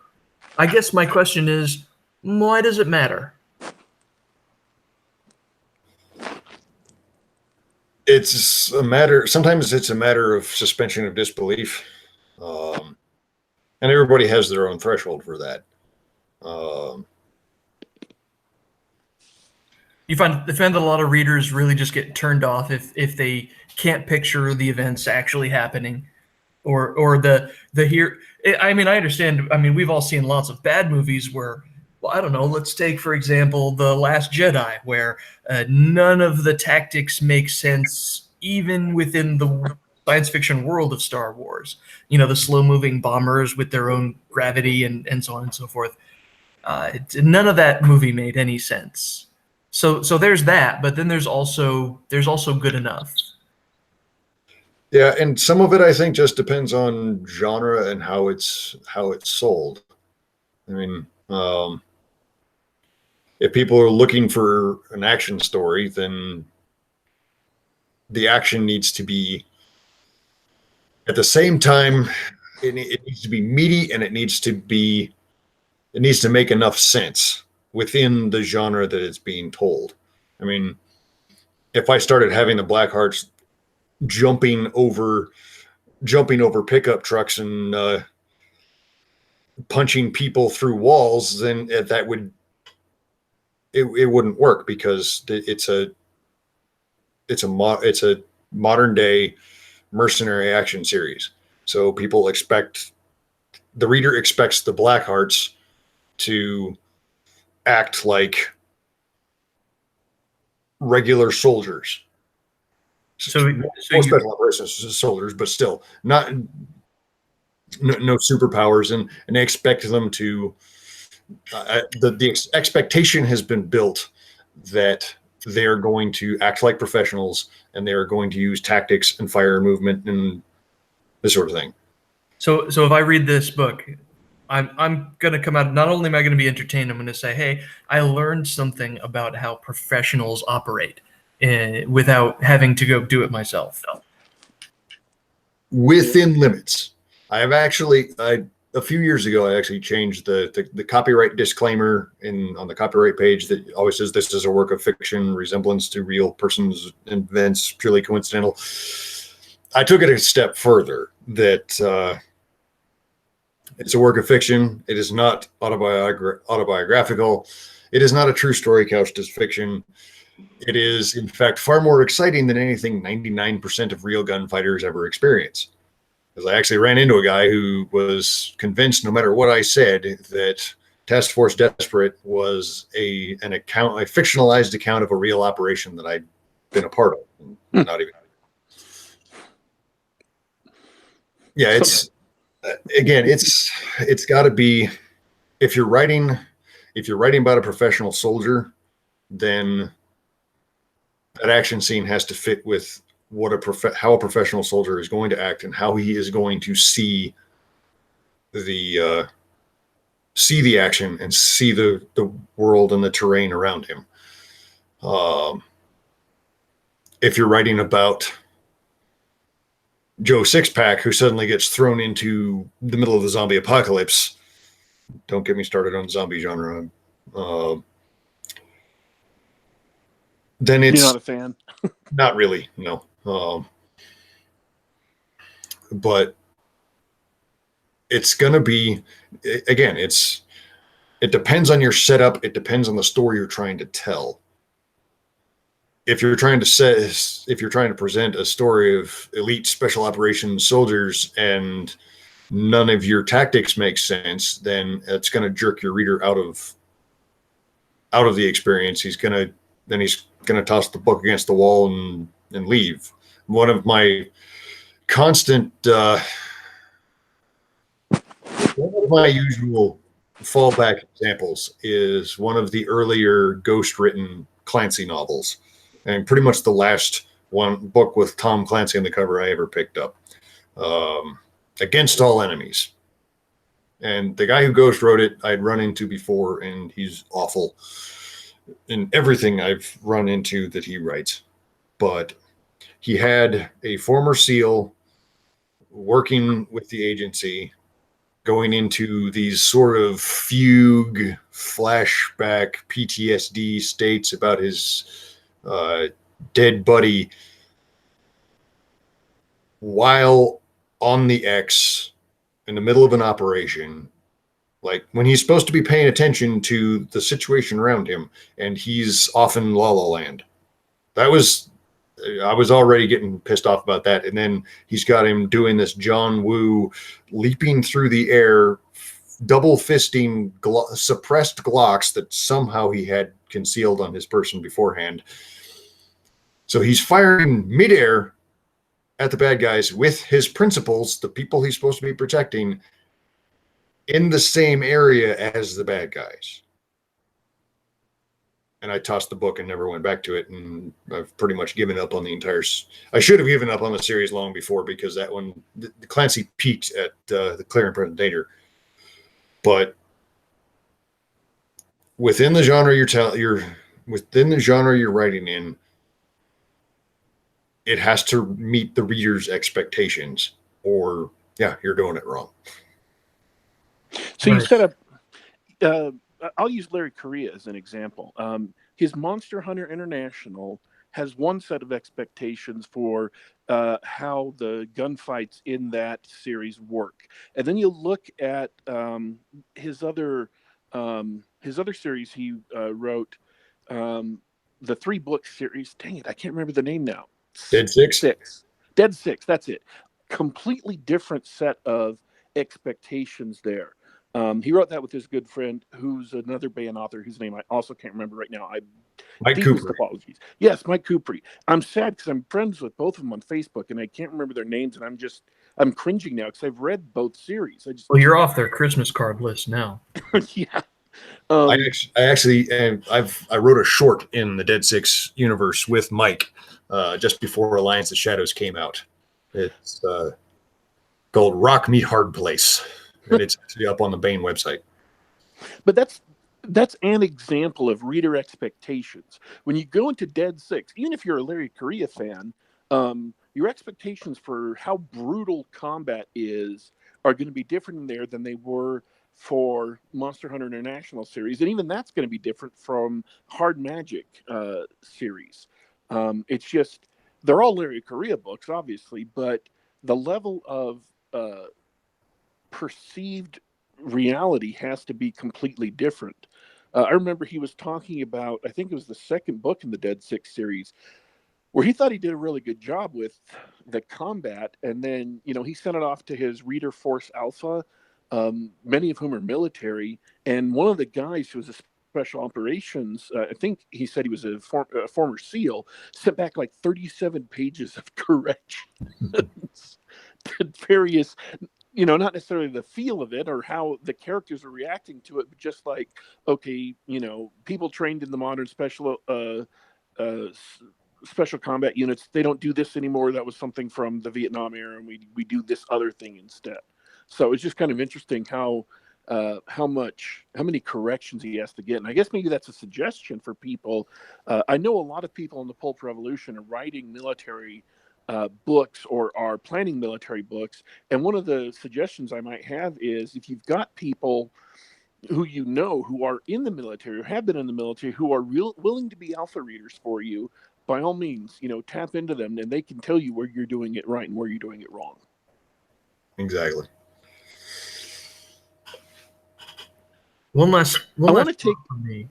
I guess my question is, why does it matter? Sometimes it's a matter of suspension of disbelief. And everybody has their own threshold for that. You find that a lot of readers really just get turned off if they can't picture the events actually happening, or the here. I mean, I understand. I mean, we've all seen lots of bad movies where, well, I don't know. Let's take, for example, The Last Jedi, where none of the tactics make sense, even within the science fiction world of Star Wars. You know, the slow-moving bombers with their own gravity and so on and so forth. None of that movie made any sense. So there's that, but then there's also good enough. Yeah, and some of it I think just depends on genre and how it's sold. I mean, if people are looking for an action story, then the action needs to be at the same time. It needs to be meaty, and it needs to make enough sense within the genre that it's being told. I mean, if I started having the Blackhearts jumping over pickup trucks and punching people through walls, then that wouldn't work, because it's a modern day mercenary action series. So the reader expects the Blackhearts to act like regular soldiers. More special operations soldiers, but still no superpowers, and they expect them to. The expectation has been built that they're going to act like professionals, and they're going to use tactics and fire and movement and this sort of thing. So if I read this book, I'm going to come out, not only am I going to be entertained, I'm going to say, hey, I learned something about how professionals operate without having to go do it myself. Within limits. A few years ago, I actually changed the copyright disclaimer on the copyright page that always says this is a work of fiction, resemblance to real persons, events, purely coincidental. I took it a step further, that it's a work of fiction. It is not autobiographical. It is not a true story couched as fiction. It is, in fact, far more exciting than anything 99% of real gunfighters ever experience. Because I actually ran into a guy who was convinced, no matter what I said, that Task Force Desperate was a fictionalized account of a real operation that I'd been a part of. Not even. Yeah, it's again, it's got to be, if you're writing about a professional soldier, then that action scene has to fit with how a professional soldier is going to act and how he is going to see the action and see the world and the terrain around him. If you're writing about Joe Sixpack, who suddenly gets thrown into the middle of the zombie apocalypse, don't get me started on zombie genre. Then it's You're not a fan. not really, no. But it's going to be, again, it depends on your setup. It depends on the story you're trying to tell. If you're trying to present a story of elite special operations soldiers and none of your tactics make sense, then it's going to jerk your reader out of the experience. He's going to toss the book against the wall and leave. One of my constant one of my usual fallback examples is one of the earlier ghost-written Clancy novels, and pretty much the last one book with Tom Clancy on the cover I ever picked up. Against All Enemies. And the guy who ghost wrote it, I'd run into before, and he's awful in everything I've run into that he writes. But he had a former SEAL working with the agency, going into these sort of fugue, flashback, PTSD states about his dead buddy while on the X in the middle of an operation, like when he's supposed to be paying attention to the situation around him, and he's off in La La Land. I was already getting pissed off about that. And then he's got him doing this John Woo leaping through the air, double fisting suppressed Glocks that somehow he had concealed on his person beforehand. So he's firing midair at the bad guys with his principals, the people he's supposed to be protecting, in the same area as the bad guys. And I tossed the book and never went back to it. And I've pretty much given up on the entire. I should have given up on the series long before, because that one, the Clancy peaked at the Clear and Present Danger. But within the genre you're writing in, it has to meet the reader's expectations, or you're doing it wrong. So you set up. I'll use Larry Correa as an example. His Monster Hunter International has one set of expectations for how the gunfights in that series work, and then you look at his other series he wrote, the 3-book series. Dang it, I can't remember the name now. Dead Six. Dead Six. That's it. Completely different set of expectations there. He wrote that with his good friend, who's another band author, whose name I also can't remember right now. Mike Cooper. Apologies. Yes, Mike Cooper. I'm sad because I'm friends with both of them on Facebook, and I can't remember their names, and I'm cringing now because I've read both series. Well, you're off their Christmas card list now. Yeah. I wrote a short in the Dead Six universe with Mike just before Alliance of Shadows came out. It's called Rock Me Hard Place, and it's actually up on the Bane website. But that's an example of reader expectations. When you go into Dead Six, even if you're a Larry Correa fan, your expectations for how brutal combat are going to be different in there than they were for Monster Hunter International series, and even that's going to be different from Hard Magic series. It's just they're all Larry Correa books, obviously, but the level of perceived reality has to be completely different. I remember he was talking about, I think it was the second book in the Dead Six series, where he thought he did a really good job with the combat. And then, he sent it off to his Reader Force Alpha, many of whom are military. And one of the guys who was a special operations, I think he said he was a former SEAL, sent back like 37 pages of corrections to various, not necessarily the feel of it or how the characters are reacting to it, but just like, okay, people trained in the modern special combat units, they don't do this anymore. That was something from the Vietnam era, and we do this other thing instead. So it's just kind of interesting how many corrections he has to get. And I guess maybe that's a suggestion for people. I know a lot of people in the Pulp Revolution are writing military books or are planning military books. And one of the suggestions I might have is, if you've got people who who are in the military or have been in the military, who are willing to be alpha readers for you, by all means, tap into them, and they can tell you where you're doing it right and where you're doing it wrong. Exactly. One last want to take for me.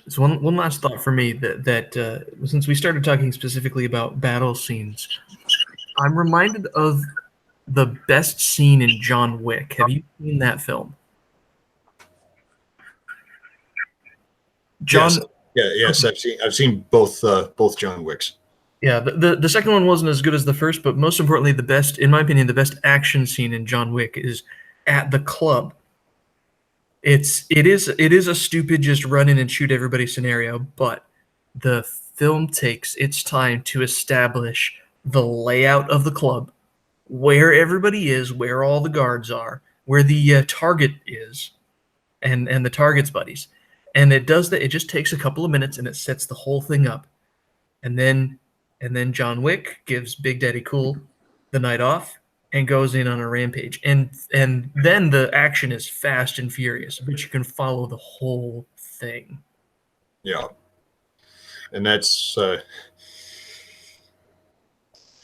So one last thought for me that since we started talking specifically about battle scenes, I'm reminded of the best scene in John Wick. Have you seen that film? John. Yes. I've seen both John Wicks. Yeah, the second one wasn't as good as the first, but most importantly, the best, in my opinion, the best action scene in John Wick is at the club. It is a stupid just run in and shoot everybody scenario, but the film takes its time to establish the layout of the club, where everybody is, where all the guards are, where the target is, and the target's buddies. And it does that. It just takes a couple of minutes, and it sets the whole thing up. And then John Wick gives Big Daddy Cool the night off and goes in on a rampage. And then the action is fast and furious, but you can follow the whole thing. Yeah. And that's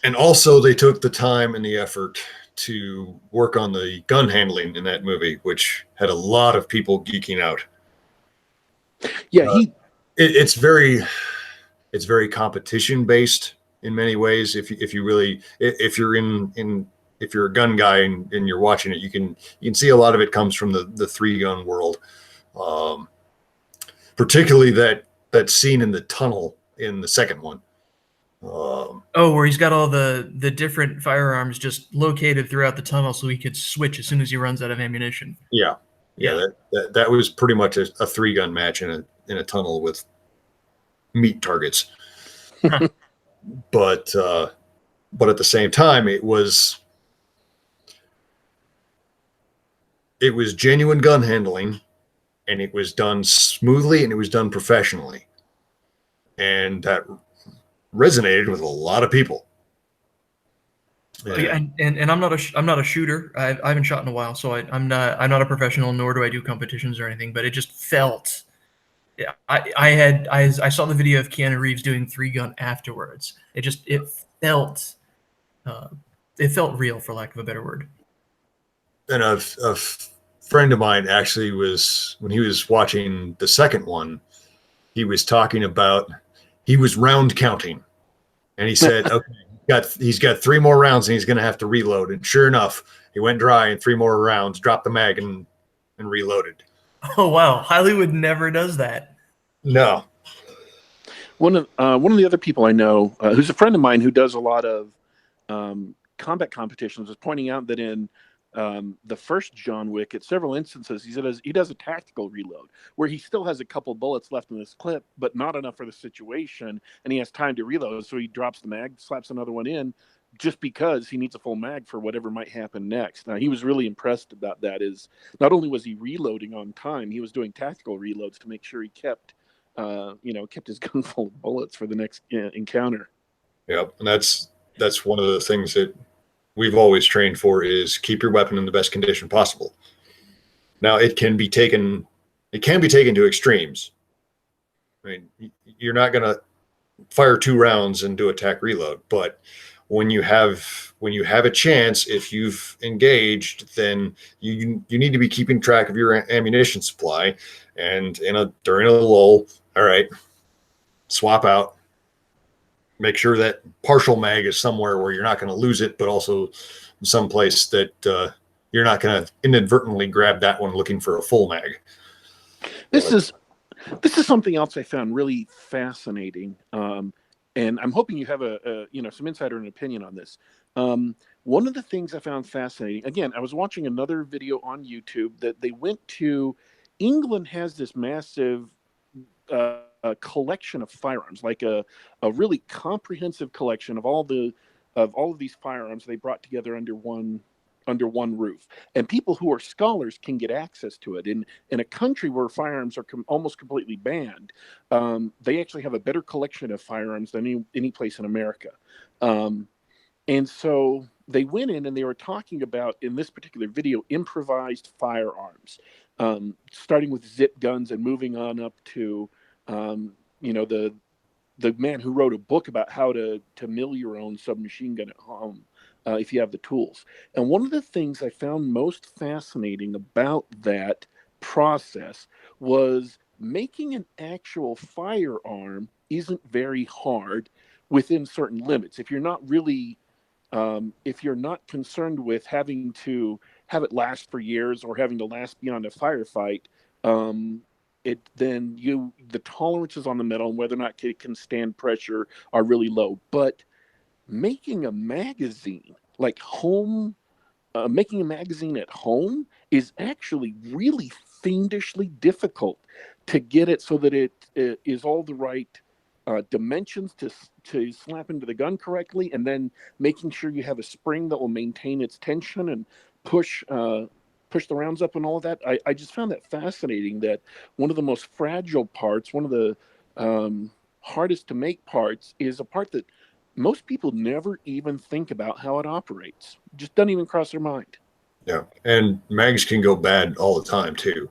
and also they took the time and the effort to work on the gun handling in that movie, which had a lot of people geeking out. Yeah, it's very competition based in many ways. If you're a gun guy and you're watching it, you can see a lot of it comes from the 3-gun world. Particularly that scene in the tunnel in the second one. Where he's got all the different firearms just located throughout the tunnel, so he could switch as soon as he runs out of ammunition. Yeah. That was pretty much a 3-gun match in a tunnel with meat targets. But at the same time, it was genuine gun handling, and it was done smoothly, and it was done professionally, and that resonated with a lot of people. And I'm not a shooter. I haven't shot in a while, so I'm not a professional, nor do I do competitions or anything. But it just felt. Yeah, I saw the video of Keanu Reeves doing 3-gun afterwards. It felt real, for lack of a better word. And a friend of mine actually when he was watching the second one, he was talking about, he was round counting, and he said, okay, he's got 3 more rounds and he's going to have to reload. And sure enough, he went dry and 3 more rounds, dropped the mag and reloaded. Oh wow, Hollywood never does that. No. One of the other people I know, who's a friend of mine who does a lot of combat competitions, was pointing out that in the first John Wick, at several instances, he does a tactical reload where he still has a couple bullets left in this clip, but not enough for the situation, and he has time to reload. So he drops the mag, slaps another one in, just because he needs a full mag for whatever might happen next. Now, he was really impressed about that. Is not only was he reloading on time, he was doing tactical reloads to make sure he kept his gun full of bullets for the next encounter. Yeah, and that's one of the things that we've always trained for, is keep your weapon in the best condition possible. Now, it can be taken to extremes. I mean, you're not going to fire 2 rounds and do a tac reload, but when you have a chance, if you've engaged, then you need to be keeping track of your ammunition supply, and during a lull, all right, swap out, make sure that partial mag is somewhere where you're not going to lose it, but also someplace that you're not going to inadvertently grab that one looking for a full mag. This is something else I found really fascinating, and I'm hoping you have some insight or an opinion on this. One of the things I found fascinating, again, I was watching another video on YouTube that they went to. England has this massive collection of firearms, like a really comprehensive collection of all of these firearms they brought together under one roof, and people who are scholars can get access to it. In a country where firearms are almost completely banned, they actually have a better collection of firearms than any place in America. And so they went in and they were talking about, in this particular video, improvised firearms, starting with zip guns and moving on up to the man who wrote a book about how to mill your own submachine gun at home, if you have the tools. And one of the things I found most fascinating about that process was making an actual firearm isn't very hard within certain limits. If you're not really, if you're not concerned with having to have it last for years or having to last beyond a firefight, then the tolerances on the metal and whether or not it can stand pressure are really low. But making a magazine like home, making a magazine at home is actually really fiendishly difficult to get it so that it is all the right dimensions to slap into the gun correctly, and then making sure you have a spring that will maintain its tension and push the rounds up and all of that. I just found that fascinating, that one of the most fragile parts, one of the hardest to make parts, is a part that most people never even think about how it operates. Just doesn't even cross their mind. Yeah, and mags can go bad all the time too.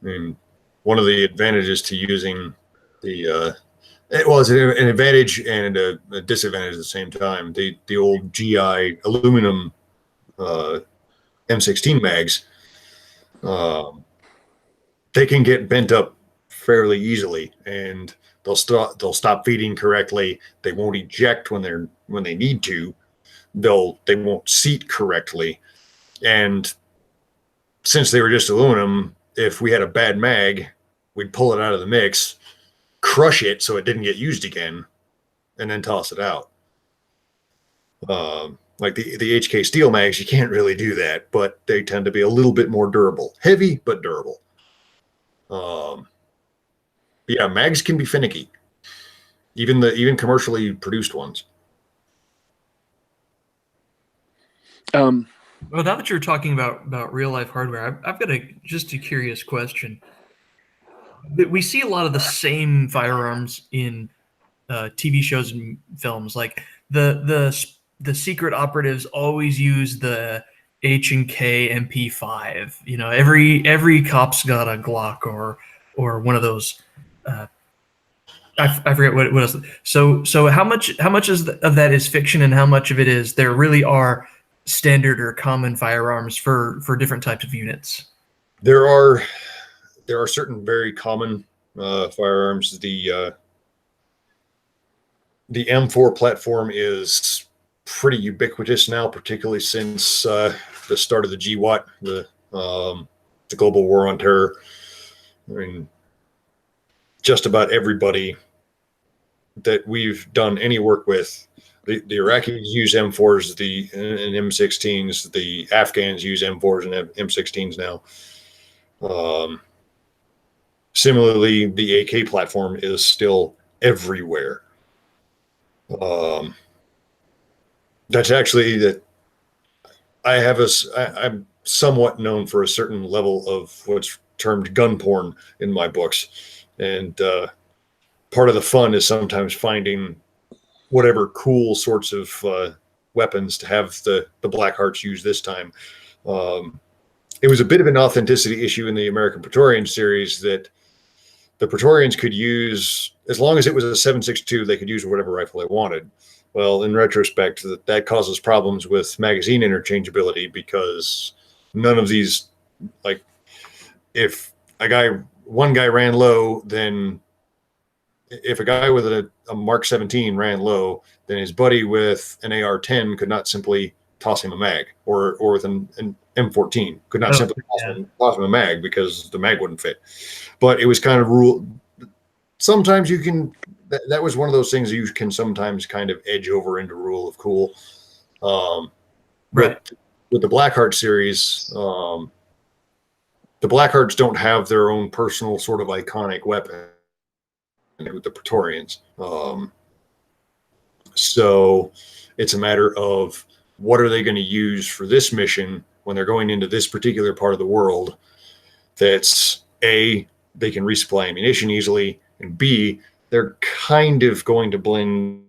I mean, one of the advantages to using it's an advantage and a disadvantage at the same time. The old GI aluminum M16 mags, they can get bent up fairly easily, and they'll stop feeding correctly. They won't eject when they need to. They won't seat correctly, and since they were just aluminum, if we had a bad mag, we'd pull it out of the mix, crush it so it didn't get used again, and then toss it out. Like the HK steel mags, you can't really do that, but they tend to be a little bit more durable. Heavy, but durable. Yeah, mags can be finicky. Even commercially produced ones. Well, now that you're talking about real life hardware, I've got just a curious question. We see a lot of the same firearms in TV shows and films. Like the secret operatives always use the H&K MP5. You know, every cop's got a Glock or one of those. I forget what else. So how much of that is fiction and how much of it is there really are standard or common firearms for different types of units? There are certain very common firearms. The M4 platform is pretty ubiquitous now, particularly since the start of the GWAT, the Global War on Terror. I mean, just about everybody that we've done any work with, the Iraqis use M4s, and M16s. The Afghans use M4s and M16s now. Similarly, the AK platform is still everywhere. That's actually that I'm somewhat known for a certain level of what's termed gun porn in my books, and part of the fun is sometimes finding whatever cool sorts of weapons to have the Blackhearts use this time. It was a bit of an authenticity issue in the American Praetorian series that the Praetorians could use, as long as it was a 7.62, they could use whatever rifle they wanted. Well, in retrospect, that causes problems with magazine interchangeability because none of these, like, if one guy ran low, then if a guy with a Mark 17 ran low, then his buddy with an AR-10 could not simply toss him a mag, or with an M14 could not simply toss him a mag because the mag wouldn't fit. But it was kind of rule. Sometimes you can. That was one of those things you can sometimes kind of edge over into rule of cool. Right. With the Blackheart series, the Blackhearts don't have their own personal sort of iconic weapon with the Praetorians. So it's a matter of what are they going to use for this mission when they're going into this particular part of the world that's A, they can resupply ammunition easily, and B, they're kind of going to blend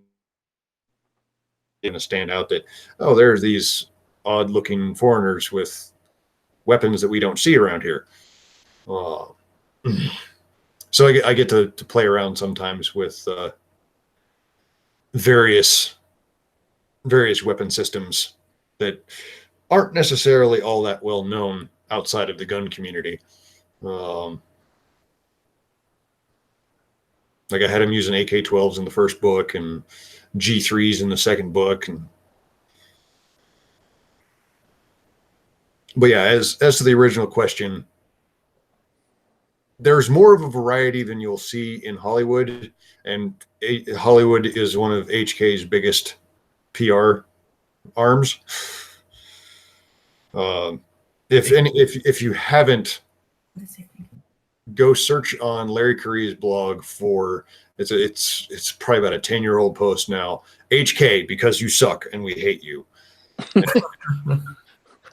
in a stand out that, oh, there's these odd looking foreigners with weapons that we don't see around here. So I get to play around sometimes with various weapon systems that aren't necessarily all that well known outside of the gun community. Like I had him using AK-12s in the first book and G3s in the second book. But yeah, as to the original question, there's more of a variety than you'll see in Hollywood, and Hollywood is one of HK's biggest PR arms. If you haven't, go search on Larry Curry's blog for it's probably about a 10-year-old post now. HK, because you suck and we hate you.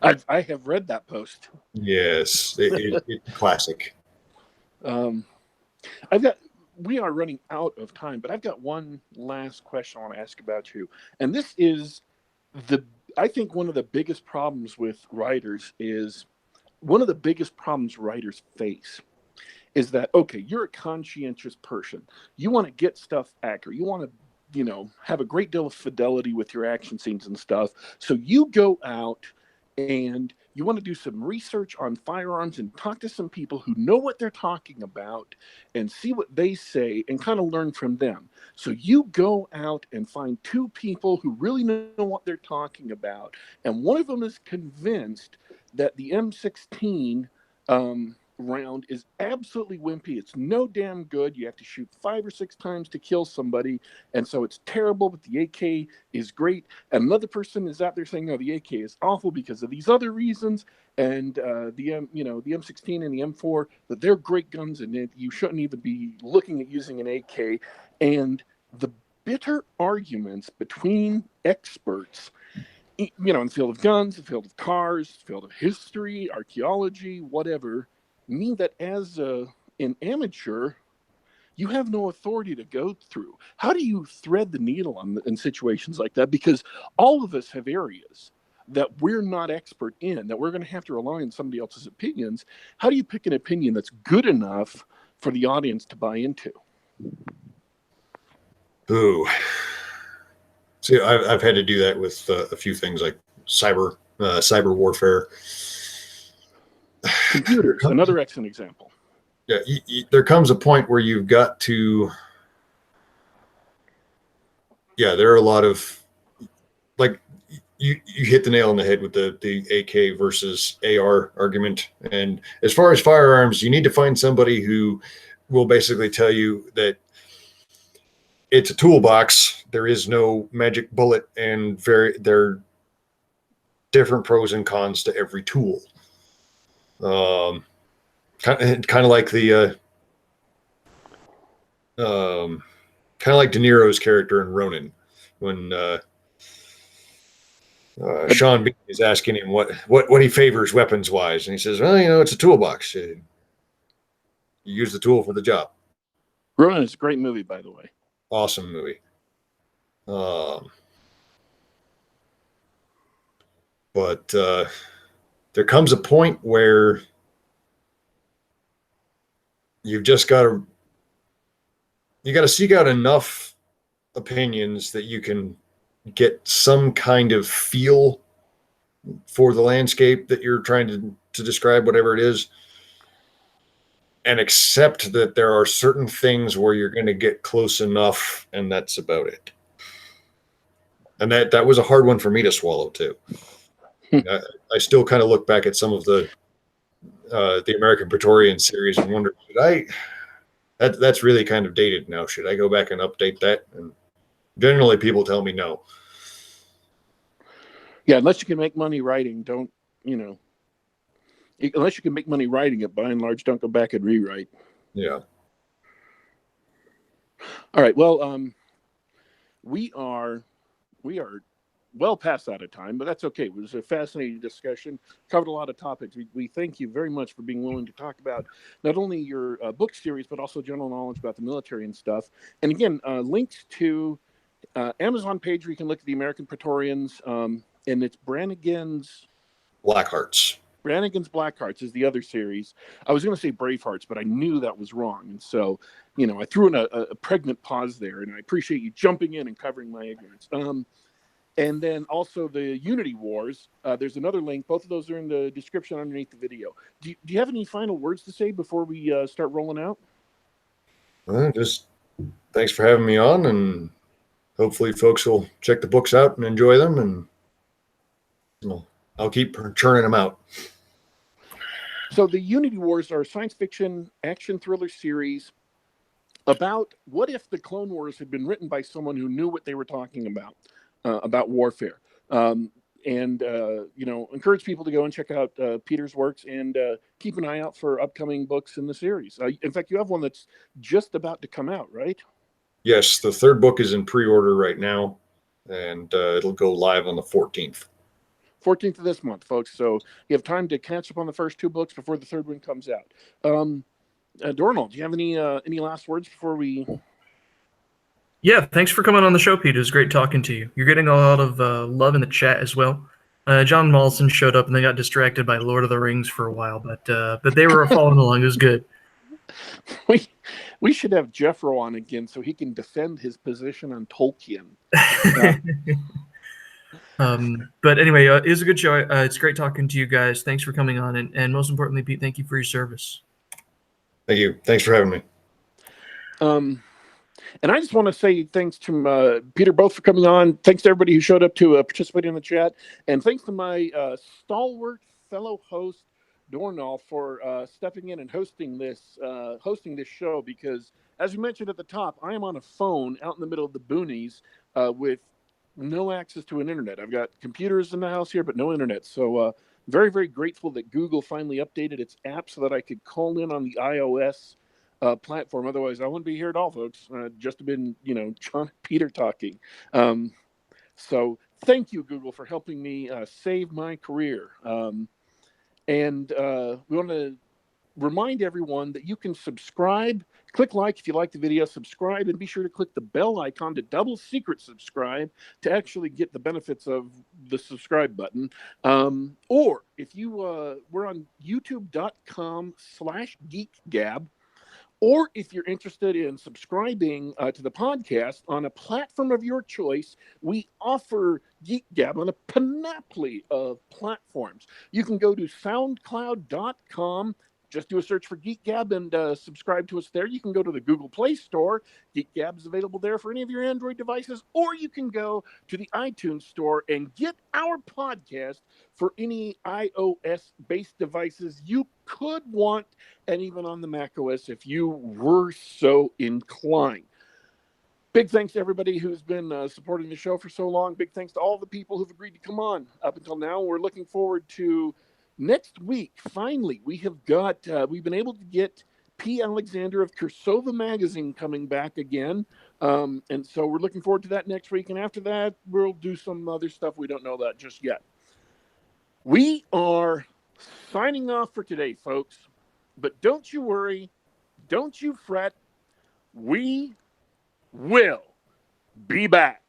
I have read that post. Yes, it's classic. We are running out of time, but I've got one last question I want to ask about you. And this is I think one of the biggest problems with writers is one of the biggest problems writers face is that, okay, you're a conscientious person. You want to get stuff accurate. You want to, have a great deal of fidelity with your action scenes and stuff. So you go out and you want to do some research on firearms and talk to some people who know what they're talking about and see what they say and kind of learn from them. So you go out and find two people who really know what they're talking about. And one of them is convinced that the M16 round is absolutely wimpy. It's no damn good. You have to shoot 5 or 6 times to kill somebody, and so it's terrible, but the AK is great. And another person is out there saying, no, the AK is awful because of these other reasons, and the M16 and the M4, that they're great guns, and you shouldn't even be looking at using an AK. And the bitter arguments between experts, in the field of guns, the field of cars, the field of history, archaeology, whatever, mean that as an amateur, you have no authority to go through. How do you thread the needle in situations like that? Because all of us have areas that we're not expert in, that we're going to have to rely on somebody else's opinions. How do you pick an opinion that's good enough for the audience to buy into? Ooh. See, I've had to do that with a few things like cyber warfare. Computers, another excellent example. Yeah, there comes a point where you've got to. Yeah, there are a lot of, like, you hit the nail on the head with the AK versus AR argument. And as far as firearms, you need to find somebody who will basically tell you that it's a toolbox. There is no magic bullet, and there are different pros and cons to every tool. Kind of like the kind of like De Niro's character in Ronin, when Sean Bean is asking him what he favors weapons wise, and he says, "Well, it's a toolbox. You use the tool for the job." Ronin is a great movie, by the way. Awesome movie. But there comes a point where you've just got to seek out enough opinions that you can get some kind of feel for the landscape that you're trying to describe, whatever it is, and accept that there are certain things where you're going to get close enough, and that's about it. And that was a hard one for me to swallow too. I still kind of look back at some of the American Praetorian series and wonder, should I? That's really kind of dated now. Should I go back and update that? And generally, people tell me no. Yeah, unless you can make money writing, don't, unless you can make money writing it, by and large, don't go back and rewrite. Yeah. All right. Well, we are well past out of time, but that's okay. It was a fascinating discussion. Covered a lot of topics. We thank you very much for being willing to talk about not only your book series, but also general knowledge about the military and stuff. And again, links to Amazon page where you can look at the American Praetorians, and it's Brannigan's Blackhearts. Brannigan's Blackhearts is the other series. I was going to say Bravehearts, but I knew that was wrong. And so, I threw in a pregnant pause there, and I appreciate you jumping in and covering my ignorance. And then also the Unity Wars. There's another link. Both of those are in the description underneath the video. Do you have any final words to say before we start rolling out? Just thanks for having me on, and hopefully folks will check the books out and enjoy them, and I'll keep churning them out. So the Unity Wars are a science fiction action thriller series about what if the Clone Wars had been written by someone who knew what they were talking about warfare. Encourage people to go and check out Peter's works, and keep an eye out for upcoming books in the series. In fact, you have one that's just about to come out, right? Yes, the third book is in pre-order right now, and it'll go live on the 14th. 14th of this month, folks. So you have time to catch up on the first two books before the third one comes out. Dornall, do you have any last words before we... Yeah, thanks for coming on the show, Pete. It was great talking to you. You're getting a lot of love in the chat as well. John Mollison showed up and they got distracted by Lord of the Rings for a while, but they were following along. It was good. We should have Jeffro on again so he can defend his position on Tolkien. But anyway, it was a good show. It's great talking to you guys. Thanks for coming on, and most importantly, Pete, thank you for your service. Thank you. Thanks for having me. And I just want to say thanks to Peter both for coming on. Thanks to everybody who showed up to participate in the chat. And thanks to my stalwart fellow host, Dornall, for stepping in and hosting this show. Because, as we mentioned at the top, I am on a phone out in the middle of the boonies with no access to an internet. I've got computers in the house here, but no internet. So very, very grateful that Google finally updated its app so that I could call in on the iOS platform. Otherwise, I wouldn't be here at all, folks. Just have been, John and Peter talking. So thank you, Google, for helping me save my career. And we want to remind everyone that you can subscribe. Click like if you like the video, subscribe, and be sure to click the bell icon to double secret subscribe to actually get the benefits of the subscribe button. Or if you we're on youtube.com/geekgab. Or if you're interested in subscribing to the podcast on a platform of your choice, we offer Geek Gab on a panoply of platforms. You can go to soundcloud.com, just do a search for Geek Gab and subscribe to us there. You can go to the Google Play Store. Geek Gab is available there for any of your Android devices. Or you can go to the iTunes Store and get our podcast for any iOS-based devices you could want, and even on the macOS if you were so inclined. Big thanks to everybody who's been supporting the show for so long. Big thanks to all the people who've agreed to come on up until now. We're looking forward to next week. Finally, we've been able to get P. Alexander of Kursova Magazine coming back again. And so we're looking forward to that next week. And after that, we'll do some other stuff. We don't know that just yet. We are signing off for today, folks. But don't you worry. Don't you fret. We will be back.